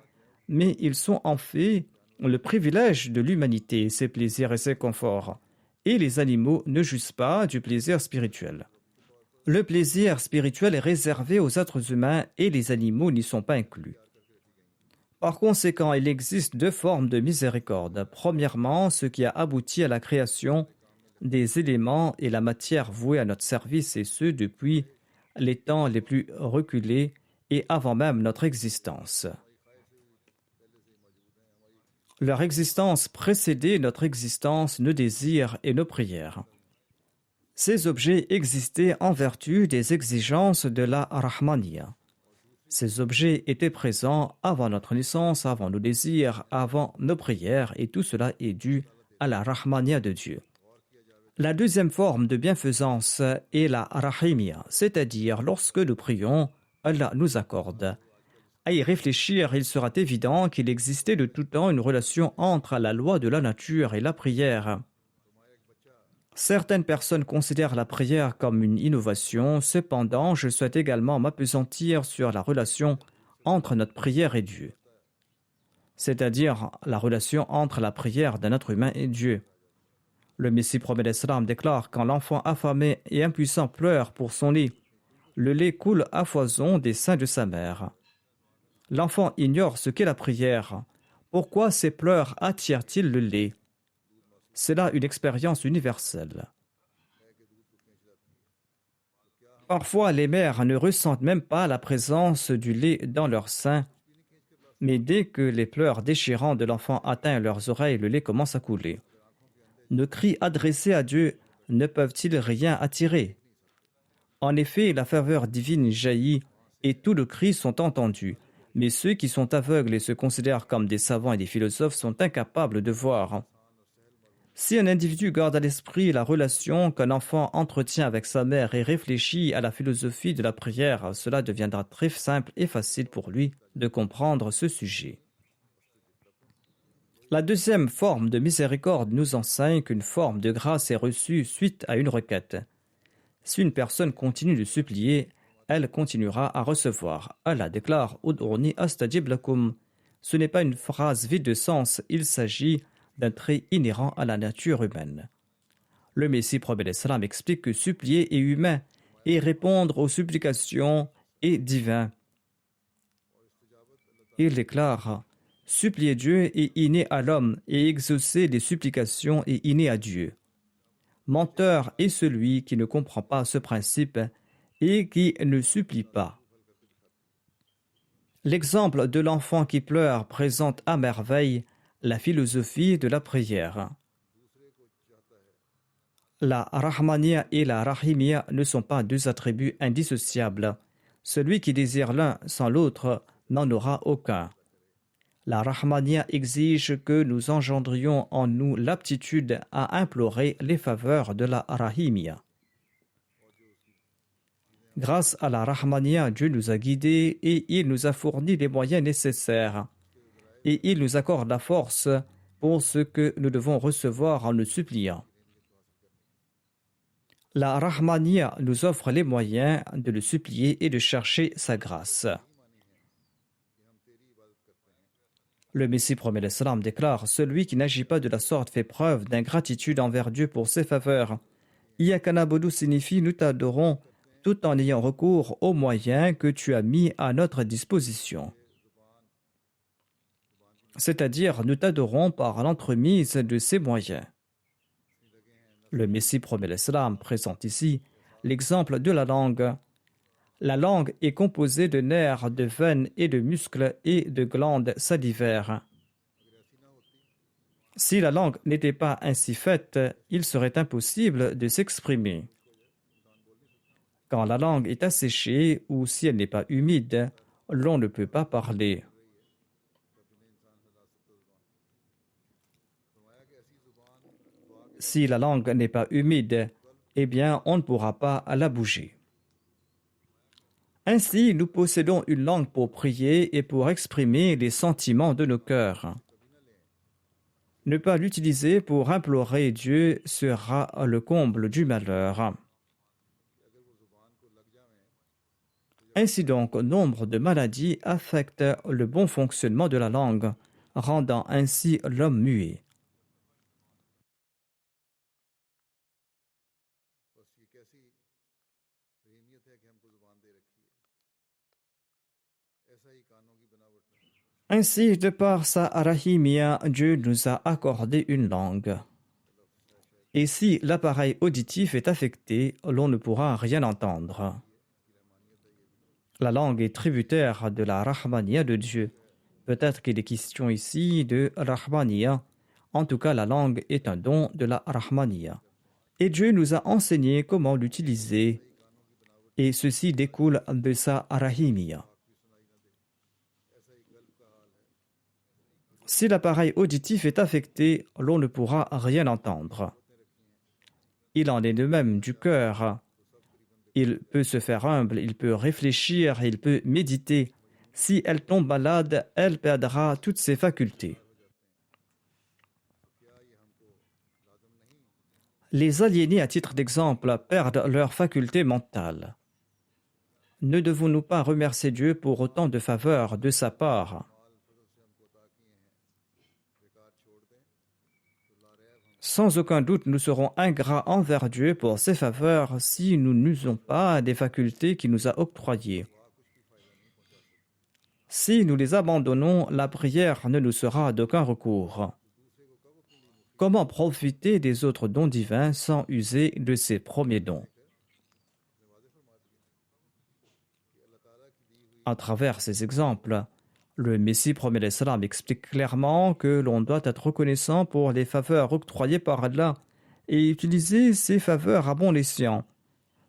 mais ils sont en fait le privilège de l'humanité, ses plaisirs et ses conforts, et les animaux ne jouissent pas du plaisir spirituel. Le plaisir spirituel est réservé aux êtres humains et les animaux n'y sont pas inclus. Par conséquent, il existe deux formes de miséricorde. Premièrement, ce qui a abouti à la création des éléments et la matière voués à notre service, et ce depuis les temps les plus reculés et avant même notre existence. Leur existence précédait notre existence, nos désirs et nos prières. Ces objets existaient en vertu des exigences de la Rahmaniya. Ces objets étaient présents avant notre naissance, avant nos désirs, avant nos prières, et tout cela est dû à la Rahmania de Dieu. La deuxième forme de bienfaisance est la Rahimia, c'est-à-dire lorsque nous prions, Allah nous accorde. À y réfléchir, il sera évident qu'il existait de tout temps une relation entre la loi de la nature et la prière. Certaines personnes considèrent la prière comme une innovation, cependant, je souhaite également m'appesantir sur la relation entre notre prière et Dieu, c'est-à-dire la relation entre la prière d'un être humain et Dieu. Le Messie prophète d'Islam déclare: quand l'enfant affamé et impuissant pleure pour son lait, le lait coule à foison des seins de sa mère. L'enfant ignore ce qu'est la prière. Pourquoi ces pleurs attirent-ils le lait? C'est là une expérience universelle. Parfois, les mères ne ressentent même pas la présence du lait dans leur sein, mais dès que les pleurs déchirants de l'enfant atteignent leurs oreilles, le lait commence à couler. Nos cris adressés à Dieu ne peuvent-ils rien attirer? En effet, la faveur divine jaillit et tous les cris sont entendus, mais ceux qui sont aveugles et se considèrent comme des savants et des philosophes sont incapables de voir. Si un individu garde à l'esprit la relation qu'un enfant entretient avec sa mère et réfléchit à la philosophie de la prière, cela deviendra très simple et facile pour lui de comprendre ce sujet. La deuxième forme de miséricorde nous enseigne qu'une forme de grâce est reçue suite à une requête. Si une personne continue de supplier, elle continuera à recevoir. Allah déclare: Ud'uni astajib lakum. Ce n'est pas une phrase vide de sens, il s'agit d'un trait inhérent à la nature humaine. Le Messie prophète d'Islam explique que supplier est humain et répondre aux supplications est divin. Il déclare: supplier Dieu est inné à l'homme et exaucer les supplications est inné à Dieu. Menteur est celui qui ne comprend pas ce principe et qui ne supplie pas. L'exemple de l'enfant qui pleure présente à merveille la philosophie de la prière. La Rahmania et la Rahimia ne sont pas deux attributs indissociables. Celui qui désire l'un sans l'autre n'en aura aucun. La Rahmania exige que nous engendrions en nous l'aptitude à implorer les faveurs de la Rahimia. Grâce à la Rahmania, Dieu nous a guidés et il nous a fourni les moyens nécessaires. Et il nous accorde la force pour ce que nous devons recevoir en nous suppliant. La Rahmania nous offre les moyens de le supplier et de chercher sa grâce. Le Messie prophète d'Islam déclare: celui qui n'agit pas de la sorte fait preuve d'ingratitude envers Dieu pour ses faveurs. Iyyaka na'budu signifie nous t'adorons tout en ayant recours aux moyens que tu as mis à notre disposition. C'est-à-dire nous t'adorons par l'entremise de ces moyens. Le Messie prophète d'Islam présente ici l'exemple de la langue. La langue est composée de nerfs, de veines et de muscles et de glandes salivaires. Si la langue n'était pas ainsi faite, il serait impossible de s'exprimer. Quand la langue est asséchée ou si elle n'est pas humide, l'on ne peut pas parler. Si la langue n'est pas humide, eh bien, on ne pourra pas la bouger. Ainsi, nous possédons une langue pour prier et pour exprimer les sentiments de nos cœurs. Ne pas l'utiliser pour implorer Dieu sera le comble du malheur. Ainsi donc, nombre de maladies affectent le bon fonctionnement de la langue, rendant ainsi l'homme muet. Ainsi, de par sa rahimia, Dieu nous a accordé une langue. Et si l'appareil auditif est affecté, l'on ne pourra rien entendre. La langue est tributaire de la Rahmania de Dieu. Peut-être qu'il est question ici de Rahmania. En tout cas, la langue est un don de la Rahmania. Et Dieu nous a enseigné comment l'utiliser. Et ceci découle de sa Rahimia. Si l'appareil auditif est affecté, l'on ne pourra rien entendre. Il en est de même du cœur. Il peut se faire humble, il peut réfléchir, il peut méditer. Si elle tombe malade, elle perdra toutes ses facultés. Les aliénés, à titre d'exemple, perdent leurs facultés mentales. Ne devons-nous pas remercier Dieu pour autant de faveurs de sa part? Sans aucun doute, nous serons ingrats envers Dieu pour ses faveurs si nous n'usons pas des facultés qu'il nous a octroyées. Si nous les abandonnons, la prière ne nous sera d'aucun recours. Comment profiter des autres dons divins sans user de ses premiers dons? À travers ces exemples, le Messie promet l'Islam explique clairement que l'on doit être reconnaissant pour les faveurs octroyées par Allah et utiliser ces faveurs à bon escient.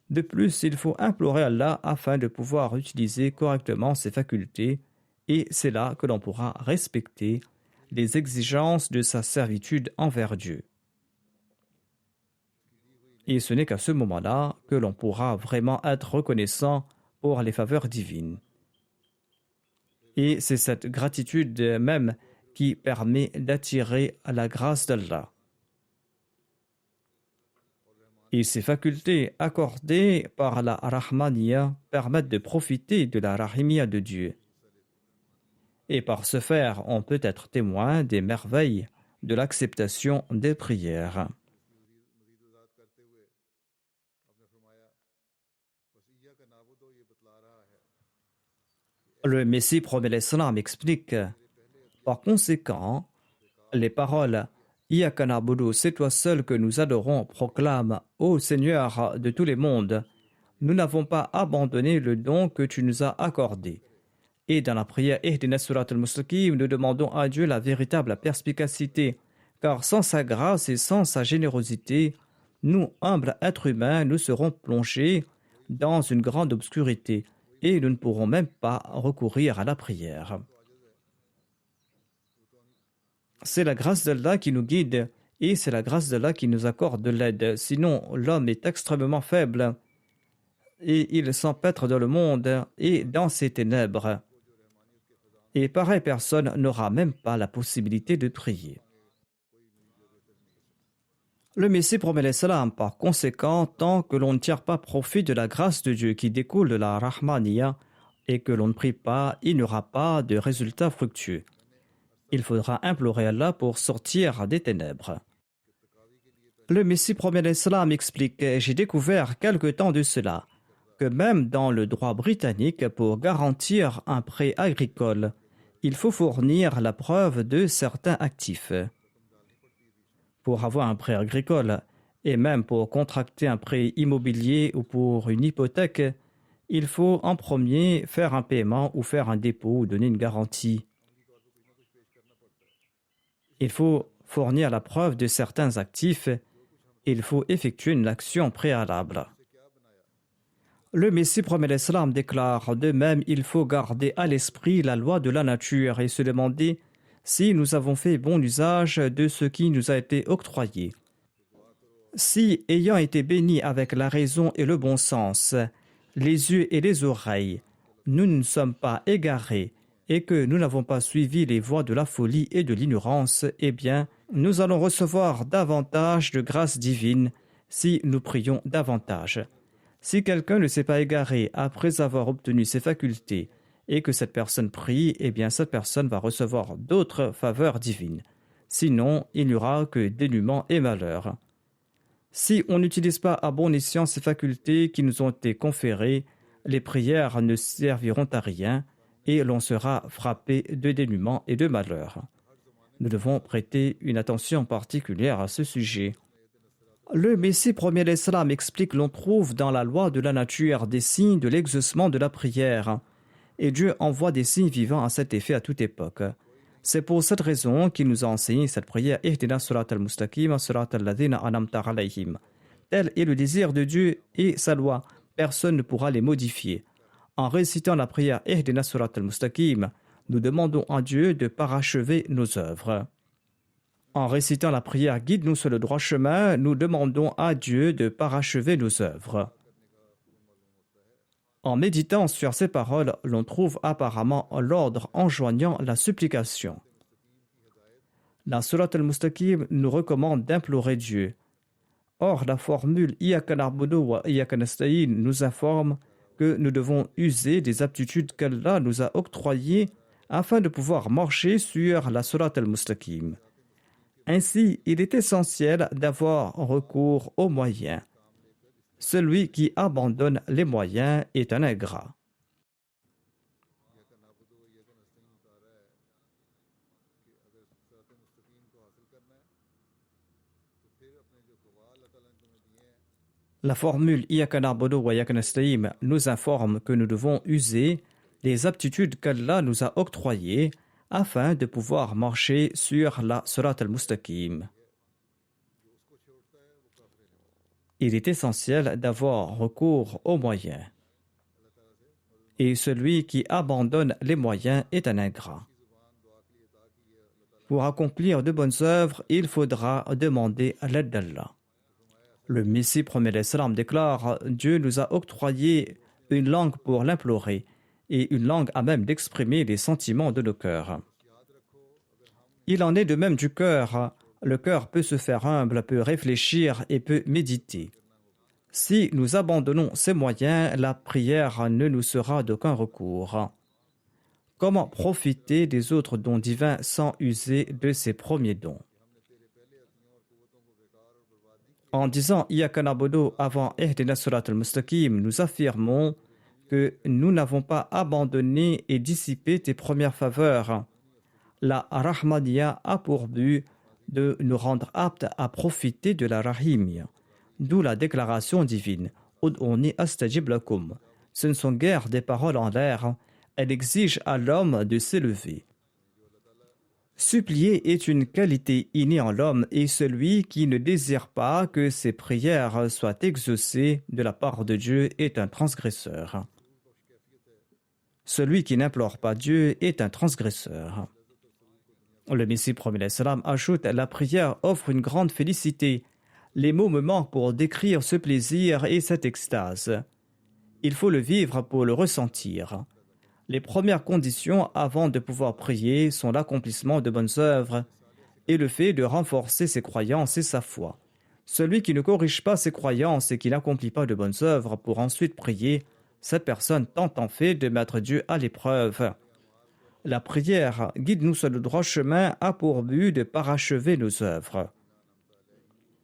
De plus, il faut implorer Allah afin de pouvoir utiliser correctement ses facultés et c'est là que l'on pourra respecter les exigences de sa servitude envers Dieu. Et ce n'est qu'à ce moment-là que l'on pourra vraiment être reconnaissant pour les faveurs divines. Et c'est cette gratitude même qui permet d'attirer à la grâce d'Allah. Et ces facultés accordées par la Rahmaniya permettent de profiter de la Rahimiyya de Dieu. Et par ce faire, on peut être témoin des merveilles de l'acceptation des prières. Le Messie promet l'Islam explique, par conséquent, les paroles « Iyyaka na'budu, c'est toi seul que nous adorons » proclament « Ô Seigneur de tous les mondes, nous n'avons pas abandonné le don que tu nous as accordé. » Et dans la prière Ihdina Surat al-Mustaqim, nous demandons à Dieu la véritable perspicacité, car sans sa grâce et sans sa générosité, nous, humbles êtres humains, nous serons plongés dans une grande obscurité et nous ne pourrons même pas recourir à la prière. C'est la grâce d'Allah qui nous guide et c'est la grâce d'Allah qui nous accorde de l'aide. Sinon, l'homme est extrêmement faible et il s'empêtre dans le monde et dans ses ténèbres. Et pareille personne n'aura même pas la possibilité de prier. Le Messie promet l'Islam, par conséquent, tant que l'on ne tire pas profit de la grâce de Dieu qui découle de la Rahmaniya et que l'on ne prie pas, il n'y aura pas de résultat fructueux. Il faudra implorer Allah pour sortir des ténèbres. Le Messie promet l'Islam explique « J'ai découvert quelque temps de cela que même dans le droit britannique, pour garantir un prêt agricole, il faut fournir la preuve de certains actifs. Pour avoir un prêt agricole et même pour contracter un prêt immobilier ou pour une hypothèque, il faut en premier faire un paiement ou faire un dépôt ou donner une garantie. Il faut fournir la preuve de certains actifs et il faut effectuer une action préalable. Le Messie promet l'Islam déclare de même il faut garder à l'esprit la loi de la nature et se demander si nous avons fait bon usage de ce qui nous a été octroyé. Si, ayant été bénis avec la raison et le bon sens, les yeux et les oreilles, nous ne sommes pas égarés et que nous n'avons pas suivi les voies de la folie et de l'ignorance, eh bien, nous allons recevoir davantage de grâce divine si nous prions davantage. Si quelqu'un ne s'est pas égaré après avoir obtenu ses facultés et que cette personne prie, eh bien cette personne va recevoir d'autres faveurs divines. Sinon, il n'y aura que dénuement et malheur. Si on n'utilise pas à bon escient ces facultés qui nous ont été conférées, les prières ne serviront à rien et l'on sera frappé de dénuement et de malheur. Nous devons prêter une attention particulière à ce sujet. Le Messie premier l'Islam explique l'on trouve dans la loi de la nature des signes de l'exaucement de la prière. Et Dieu envoie des signes vivants à cet effet à toute époque. C'est pour cette raison qu'il nous a enseigné cette prière Ihdina Surat al-Mustaqim, Surat al-Ladhina anamta alayhim. Tel est le désir de Dieu et sa loi. Personne ne pourra les modifier. En récitant la prière Ihdina Surat al-Mustaqim, nous demandons à Dieu de parachever nos œuvres. En récitant la prière « Guide-nous sur le droit chemin », nous demandons à Dieu de parachever nos œuvres. En méditant sur ces paroles, l'on trouve apparemment l'ordre enjoignant la supplication. La Surat al-Mustaqim nous recommande d'implorer Dieu. Or, la formule « Iyaka na'budu wa iyaka nasta'in » nous informe que nous devons user des aptitudes qu'Allah nous a octroyées afin de pouvoir marcher sur la Surat al-Mustaqim. Ainsi, il est essentiel d'avoir recours aux moyens. Celui qui abandonne les moyens est un ingrat. La formule Iyaka na'budu wa iyaka nasta'in nous informe que nous devons user des aptitudes qu'Allah nous a octroyées afin de pouvoir marcher sur la Surat al-Mustaqim. Il est essentiel d'avoir recours aux moyens. Et celui qui abandonne les moyens est un ingrat. Pour accomplir de bonnes œuvres, il faudra demander l'aide d'Allah. Le Messie premier l'Islam déclare « Dieu nous a octroyé une langue pour l'implorer et une langue à même d'exprimer les sentiments de nos cœurs. » Il en est de même du cœur. Le cœur peut se faire humble, peut réfléchir et peut méditer. Si nous abandonnons ces moyens, la prière ne nous sera d'aucun recours. Comment profiter des autres dons divins sans user de ces premiers dons? En disant Iyaka na'budu avant Ihdina Surat al-Mustaqim, nous affirmons que nous n'avons pas abandonné et dissipé tes premières faveurs. La Rahmaniya a pour but de nous rendre aptes à profiter de la Rahimya. D'où la déclaration divine Ud'uni astajib lakum. Ce ne sont guère des paroles en l'air, elle exige à l'homme de s'élever. Supplier est une qualité innée en l'homme et celui qui ne désire pas que ses prières soient exaucées de la part de Dieu est un transgresseur. Celui qui n'implore pas Dieu est un transgresseur. Le Messie premier l'Islam ajoute « La prière offre une grande félicité. Les mots me manquent pour décrire ce plaisir et cette extase. Il faut le vivre pour le ressentir. Les premières conditions avant de pouvoir prier sont l'accomplissement de bonnes œuvres et le fait de renforcer ses croyances et sa foi. Celui qui ne corrige pas ses croyances et qui n'accomplit pas de bonnes œuvres pour ensuite prier, cette personne tente en fait de mettre Dieu à l'épreuve. La prière « Guide-nous sur le droit chemin » a pour but de parachever nos œuvres.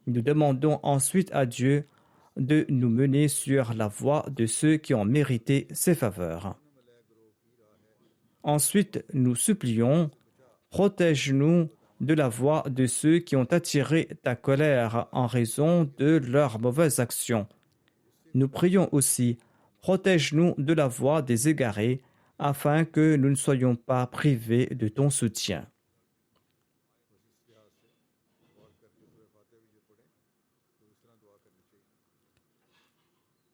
Nous demandons ensuite à Dieu de nous mener sur la voie de ceux qui ont mérité ses faveurs. Ensuite, nous supplions « Protège-nous de la voie de ceux qui ont attiré ta colère en raison de leurs mauvaises actions. » Nous prions aussi « Protège-nous de la voie des égarés afin que nous ne soyons pas privés de ton soutien. »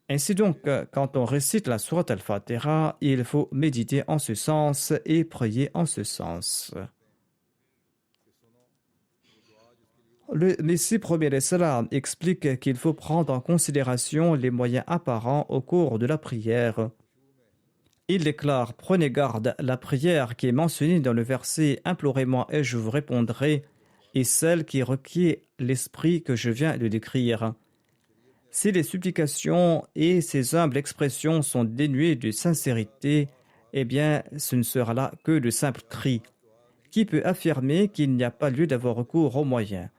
Ainsi donc, quand on récite la sourate al-Fatiha, il faut méditer en ce sens et prier en ce sens. Le Messie premier l'Islam explique qu'il faut prendre en considération les moyens apparents au cours de la prière. Il déclare « Prenez garde, la prière qui est mentionnée dans le verset « Implorez-moi et je vous répondrai » est celle qui requiert l'esprit que je viens de décrire. Si les supplications et ces humbles expressions sont dénuées de sincérité, eh bien, ce ne sera là que de simples cris. Qui peut affirmer qu'il n'y a pas lieu d'avoir recours aux moyens?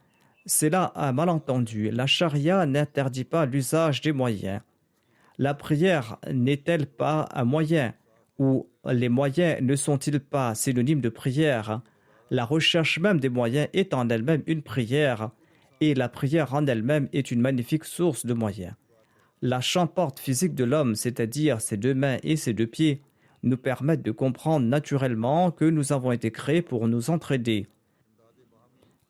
C'est là un malentendu. La charia n'interdit pas l'usage des moyens. La prière n'est-elle pas un moyen? Ou les moyens ne sont-ils pas synonymes de prière? La recherche même des moyens est en elle-même une prière. Et la prière en elle-même est une magnifique source de moyens. La champorte physique de l'homme, c'est-à-dire ses deux mains et ses deux pieds, nous permettent de comprendre naturellement que nous avons été créés pour nous entraider.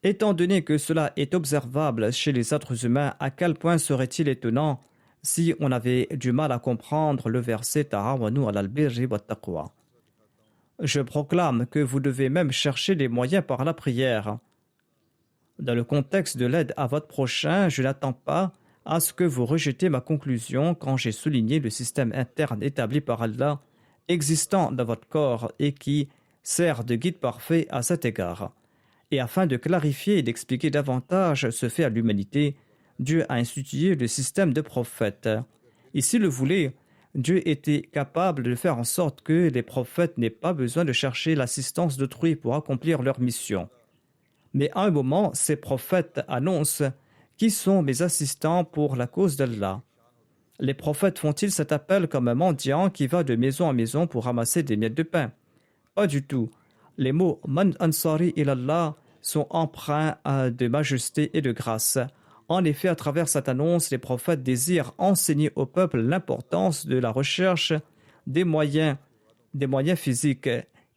Étant donné que cela est observable chez les êtres humains, à quel point serait-il étonnant si on avait du mal à comprendre le verset « Ta'awanu alal birri wat taqwa ». Je proclame que vous devez même chercher les moyens par la prière. Dans le contexte de l'aide à votre prochain, je n'attends pas à ce que vous rejetez ma conclusion quand j'ai souligné le système interne établi par Allah, existant dans votre corps et qui sert de guide parfait à cet égard. Et afin de clarifier et d'expliquer davantage ce fait à l'humanité, Dieu a institué le système de prophètes. Et s'il le voulait, Dieu était capable de faire en sorte que les prophètes n'aient pas besoin de chercher l'assistance d'autrui pour accomplir leur mission. Mais à un moment, ces prophètes annoncent « Qui sont mes assistants pour la cause d'Allah ?» Les prophètes font-ils cet appel comme un mendiant qui va de maison en maison pour ramasser des miettes de pain? Pas du tout. Les mots « Man ansari ilallah » sont empreints de majesté et de grâce. En effet, à travers cette annonce, les prophètes désirent enseigner au peuple l'importance de la recherche des moyens physiques,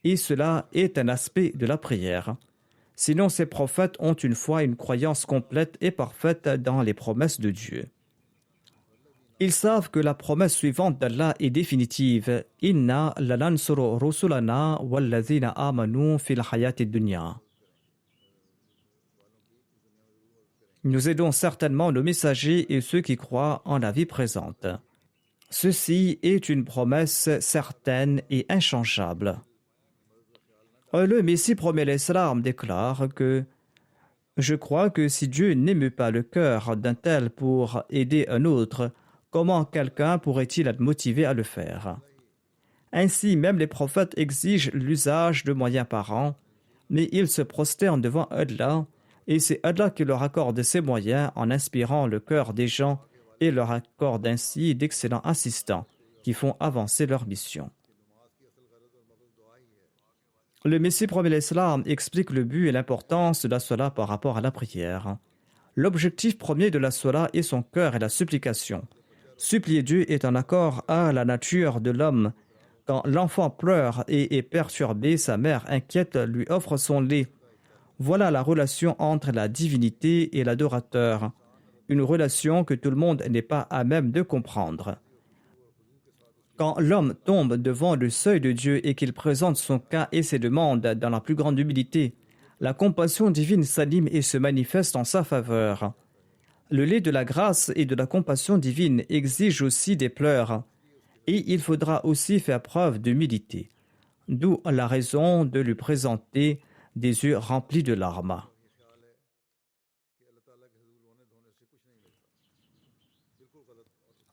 et cela est un aspect de la prière. Sinon, ces prophètes ont une foi et une croyance complète et parfaite dans les promesses de Dieu. Ils savent que la promesse suivante d'Allah est définitive. Inna lanansuru rusulana wallazina amanu fil hayati dunya. Nous aidons certainement nos messagers et ceux qui croient en la vie présente. Ceci est une promesse certaine et inchangeable. Le Messie promet l'Islam déclare que « Je crois que si Dieu n'émeut pas le cœur d'un tel pour aider un autre, comment quelqu'un pourrait-il être motivé à le faire ?» Ainsi, même les prophètes exigent l'usage de moyens parents, mais ils se prosternent devant Allah, et c'est Allah qui leur accorde ces moyens en inspirant le cœur des gens et leur accorde ainsi d'excellents assistants qui font avancer leur mission. Le Messie promet l'Islam explique le but et l'importance de la Salat par rapport à la prière. L'objectif premier de la Salat est son cœur et la supplication. Supplier Dieu est en accord à la nature de l'homme. Quand l'enfant pleure et est perturbé, sa mère inquiète lui offre son lait. Voilà la relation entre la divinité et l'adorateur. Une relation que tout le monde n'est pas à même de comprendre. Quand l'homme tombe devant le seuil de Dieu et qu'il présente son cas et ses demandes dans la plus grande humilité, la compassion divine s'anime et se manifeste en sa faveur. Le lait de la grâce et de la compassion divine exige aussi des pleurs, et il faudra aussi faire preuve d'humilité, d'où la raison de lui présenter des yeux remplis de larmes.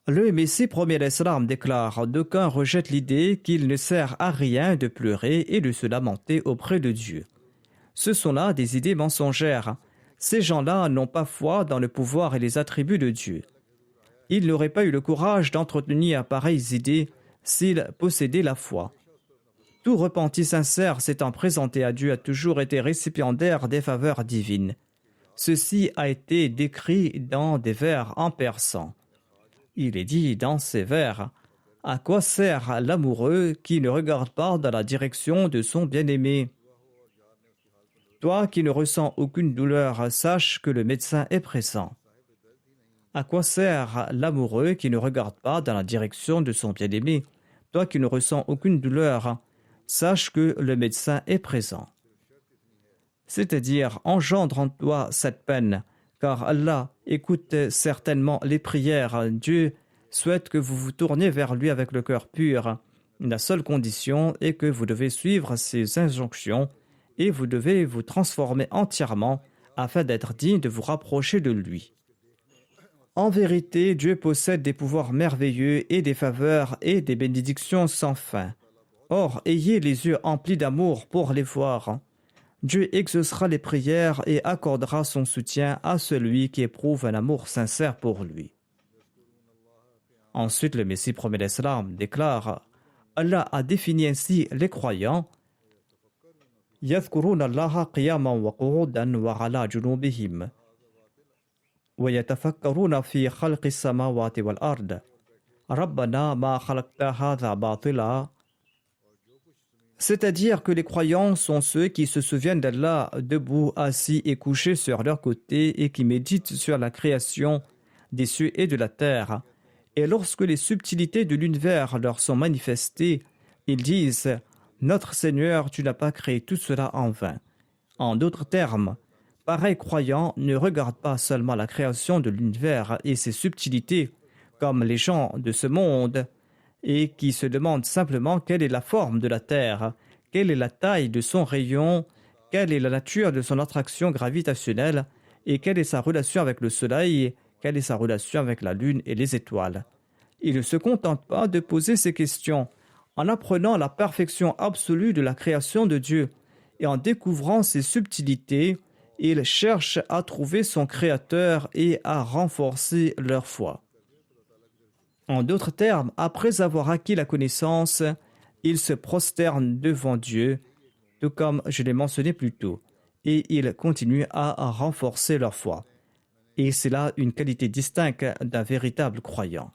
Le Messie premier l'Islam déclare « D'aucuns rejettent l'idée qu'il ne sert à rien de pleurer et de se lamenter auprès de Dieu. Ce sont là des idées mensongères. Ces gens-là n'ont pas foi dans le pouvoir et les attributs de Dieu. Ils n'auraient pas eu le courage d'entretenir pareilles idées s'ils possédaient la foi. Tout repenti sincère s'étant présenté à Dieu a toujours été récipiendaire des faveurs divines. Ceci a été décrit dans des vers en persan. Il est dit dans ces vers « À quoi sert l'amoureux qui ne regarde pas dans la direction de son bien-aimé ? Toi qui ne ressens aucune douleur, sache que le médecin est présent. À quoi sert l'amoureux qui ne regarde pas dans la direction de son bien-aimé ? Toi qui ne ressens aucune douleur, sache que le médecin est présent. » C'est-à-dire, engendre en toi cette peine, car Allah écoute certainement les prières. Dieu souhaite que vous vous tourniez vers lui avec le cœur pur. La seule condition est que vous devez suivre ses injonctions et vous devez vous transformer entièrement afin d'être digne de vous rapprocher de lui. En vérité, Dieu possède des pouvoirs merveilleux et des faveurs et des bénédictions sans fin. Or, ayez les yeux emplis d'amour pour les voir. Dieu exaucera les prières et accordera son soutien à celui qui éprouve un amour sincère pour lui. Ensuite, le Messie promet l'Islam déclare « Allah a défini ainsi les croyants « يذكرون الله قياما وقعودا وعلى جنوبهم ويتفكرون في خلق السماوات والأرض ربنا ما خلقت هذا باطلا » C'est-à-dire que les croyants sont ceux qui se souviennent d'Allah debout, assis et couchés sur leur côté et qui méditent sur la création des cieux et de la terre. Et lorsque les subtilités de l'univers leur sont manifestées, ils disent « Notre Seigneur, tu n'as pas créé tout cela en vain. En d'autres termes, pareil croyant ne regarde pas seulement la création de l'univers et ses subtilités comme les gens de ce monde et qui se demandent simplement quelle est la forme de la Terre, quelle est la taille de son rayon, quelle est la nature de son attraction gravitationnelle et quelle est sa relation avec le Soleil, quelle est sa relation avec la Lune et les étoiles. Il ne se contente pas de poser ces questions. En apprenant la perfection absolue de la création de Dieu et en découvrant ses subtilités, il cherche à trouver son Créateur et à renforcer leur foi. En d'autres termes, après avoir acquis la connaissance, ils se prosternent devant Dieu, tout comme je l'ai mentionné plus tôt, et ils continuent à renforcer leur foi. Et c'est là une qualité distincte d'un véritable croyant.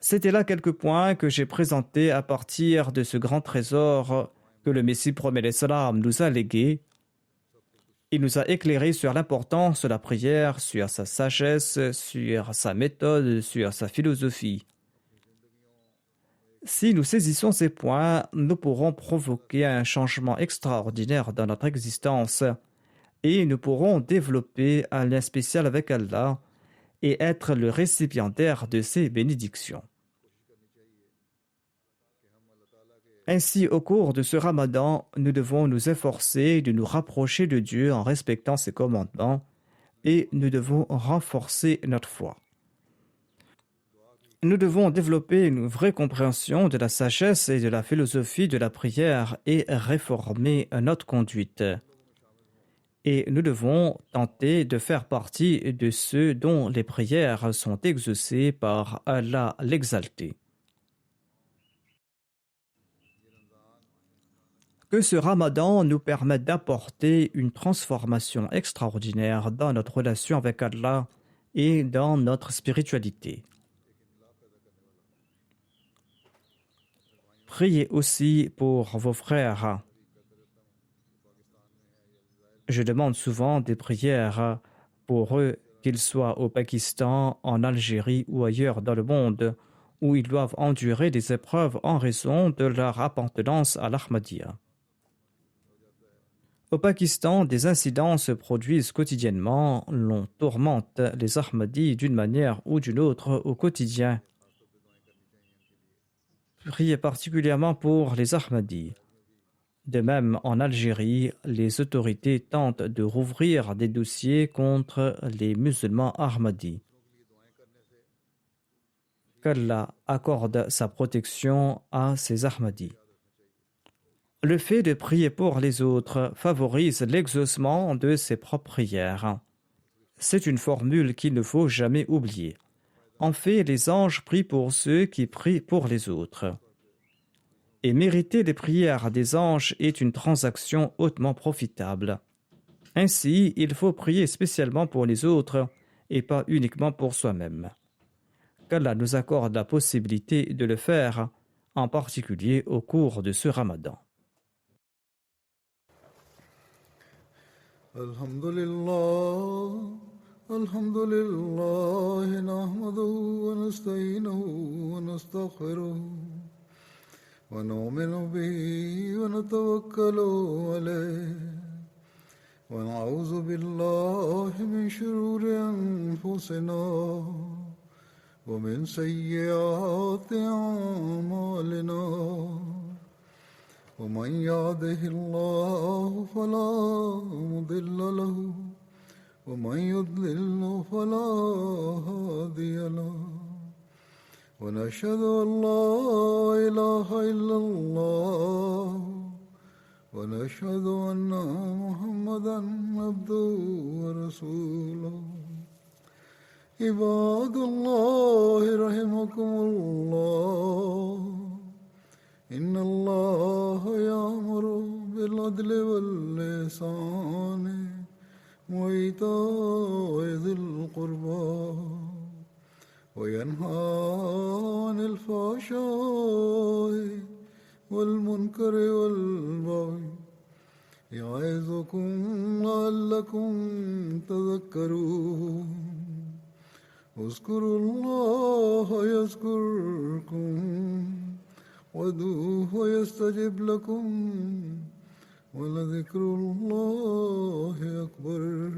C'était là quelques points que j'ai présentés à partir de ce grand trésor que le Messie promet l'Islam nous a légué. Il nous a éclairé sur l'importance de la prière, sur sa sagesse, sur sa méthode, sur sa philosophie. Si nous saisissons ces points, nous pourrons provoquer un changement extraordinaire dans notre existence et nous pourrons développer un lien spécial avec Allah et être le récipiendaire de ses bénédictions. Ainsi, au cours de ce Ramadan, nous devons nous efforcer de nous rapprocher de Dieu en respectant ses commandements et nous devons renforcer notre foi. Nous devons développer une vraie compréhension de la sagesse et de la philosophie de la prière et réformer notre conduite. Et nous devons tenter de faire partie de ceux dont les prières sont exaucées par Allah l'exalté. Que ce Ramadan nous permette d'apporter une transformation extraordinaire dans notre relation avec Allah et dans notre spiritualité. Priez aussi pour vos frères. Je demande souvent des prières pour eux, qu'ils soient au Pakistan, en Algérie ou ailleurs dans le monde, où ils doivent endurer des épreuves en raison de leur appartenance à l'Ahmadiyya. Au Pakistan, des incidents se produisent quotidiennement, l'on tourmente les Ahmadis d'une manière ou d'une autre au quotidien. Priez particulièrement pour les Ahmadis. De même, en Algérie, les autorités tentent de rouvrir des dossiers contre les musulmans Ahmadis. Qu'Allah accorde sa protection à ces Ahmadis. Le fait de prier pour les autres favorise l'exaucement de ses propres prières. C'est une formule qu'il ne faut jamais oublier. En fait, les anges prient pour ceux qui prient pour les autres. Et mériter les prières des anges est une transaction hautement profitable. Ainsi, il faut prier spécialement pour les autres et pas uniquement pour soi-même. Qu'Allah nous accorde la possibilité de le faire, en particulier au cours de ce Ramadan. Alhamdulillah, nahmaduhu wa nasta'inuhu wa nastaghfiruh. ونؤمن به ونتوكل عليه ونعوذ بالله من شرور أنفسنا ومن سيئات أعمالنا ومن يهده الله فلا مضل له ومن يضلل فلا هادي له ونشهد أن لا إله إلا الله ونشهد أن محمدا عبده ورسوله عباد الله رحمكم الله إن الله يأمر بالعدل والإحسان وإيتاء ذي القربى وينهى عن الفحشاء والمنكر والبغي يعظكم لعلكم تذكرون اذكروا الله يذكركم وادعوه يستجب لكم ولذكر الله أكبر.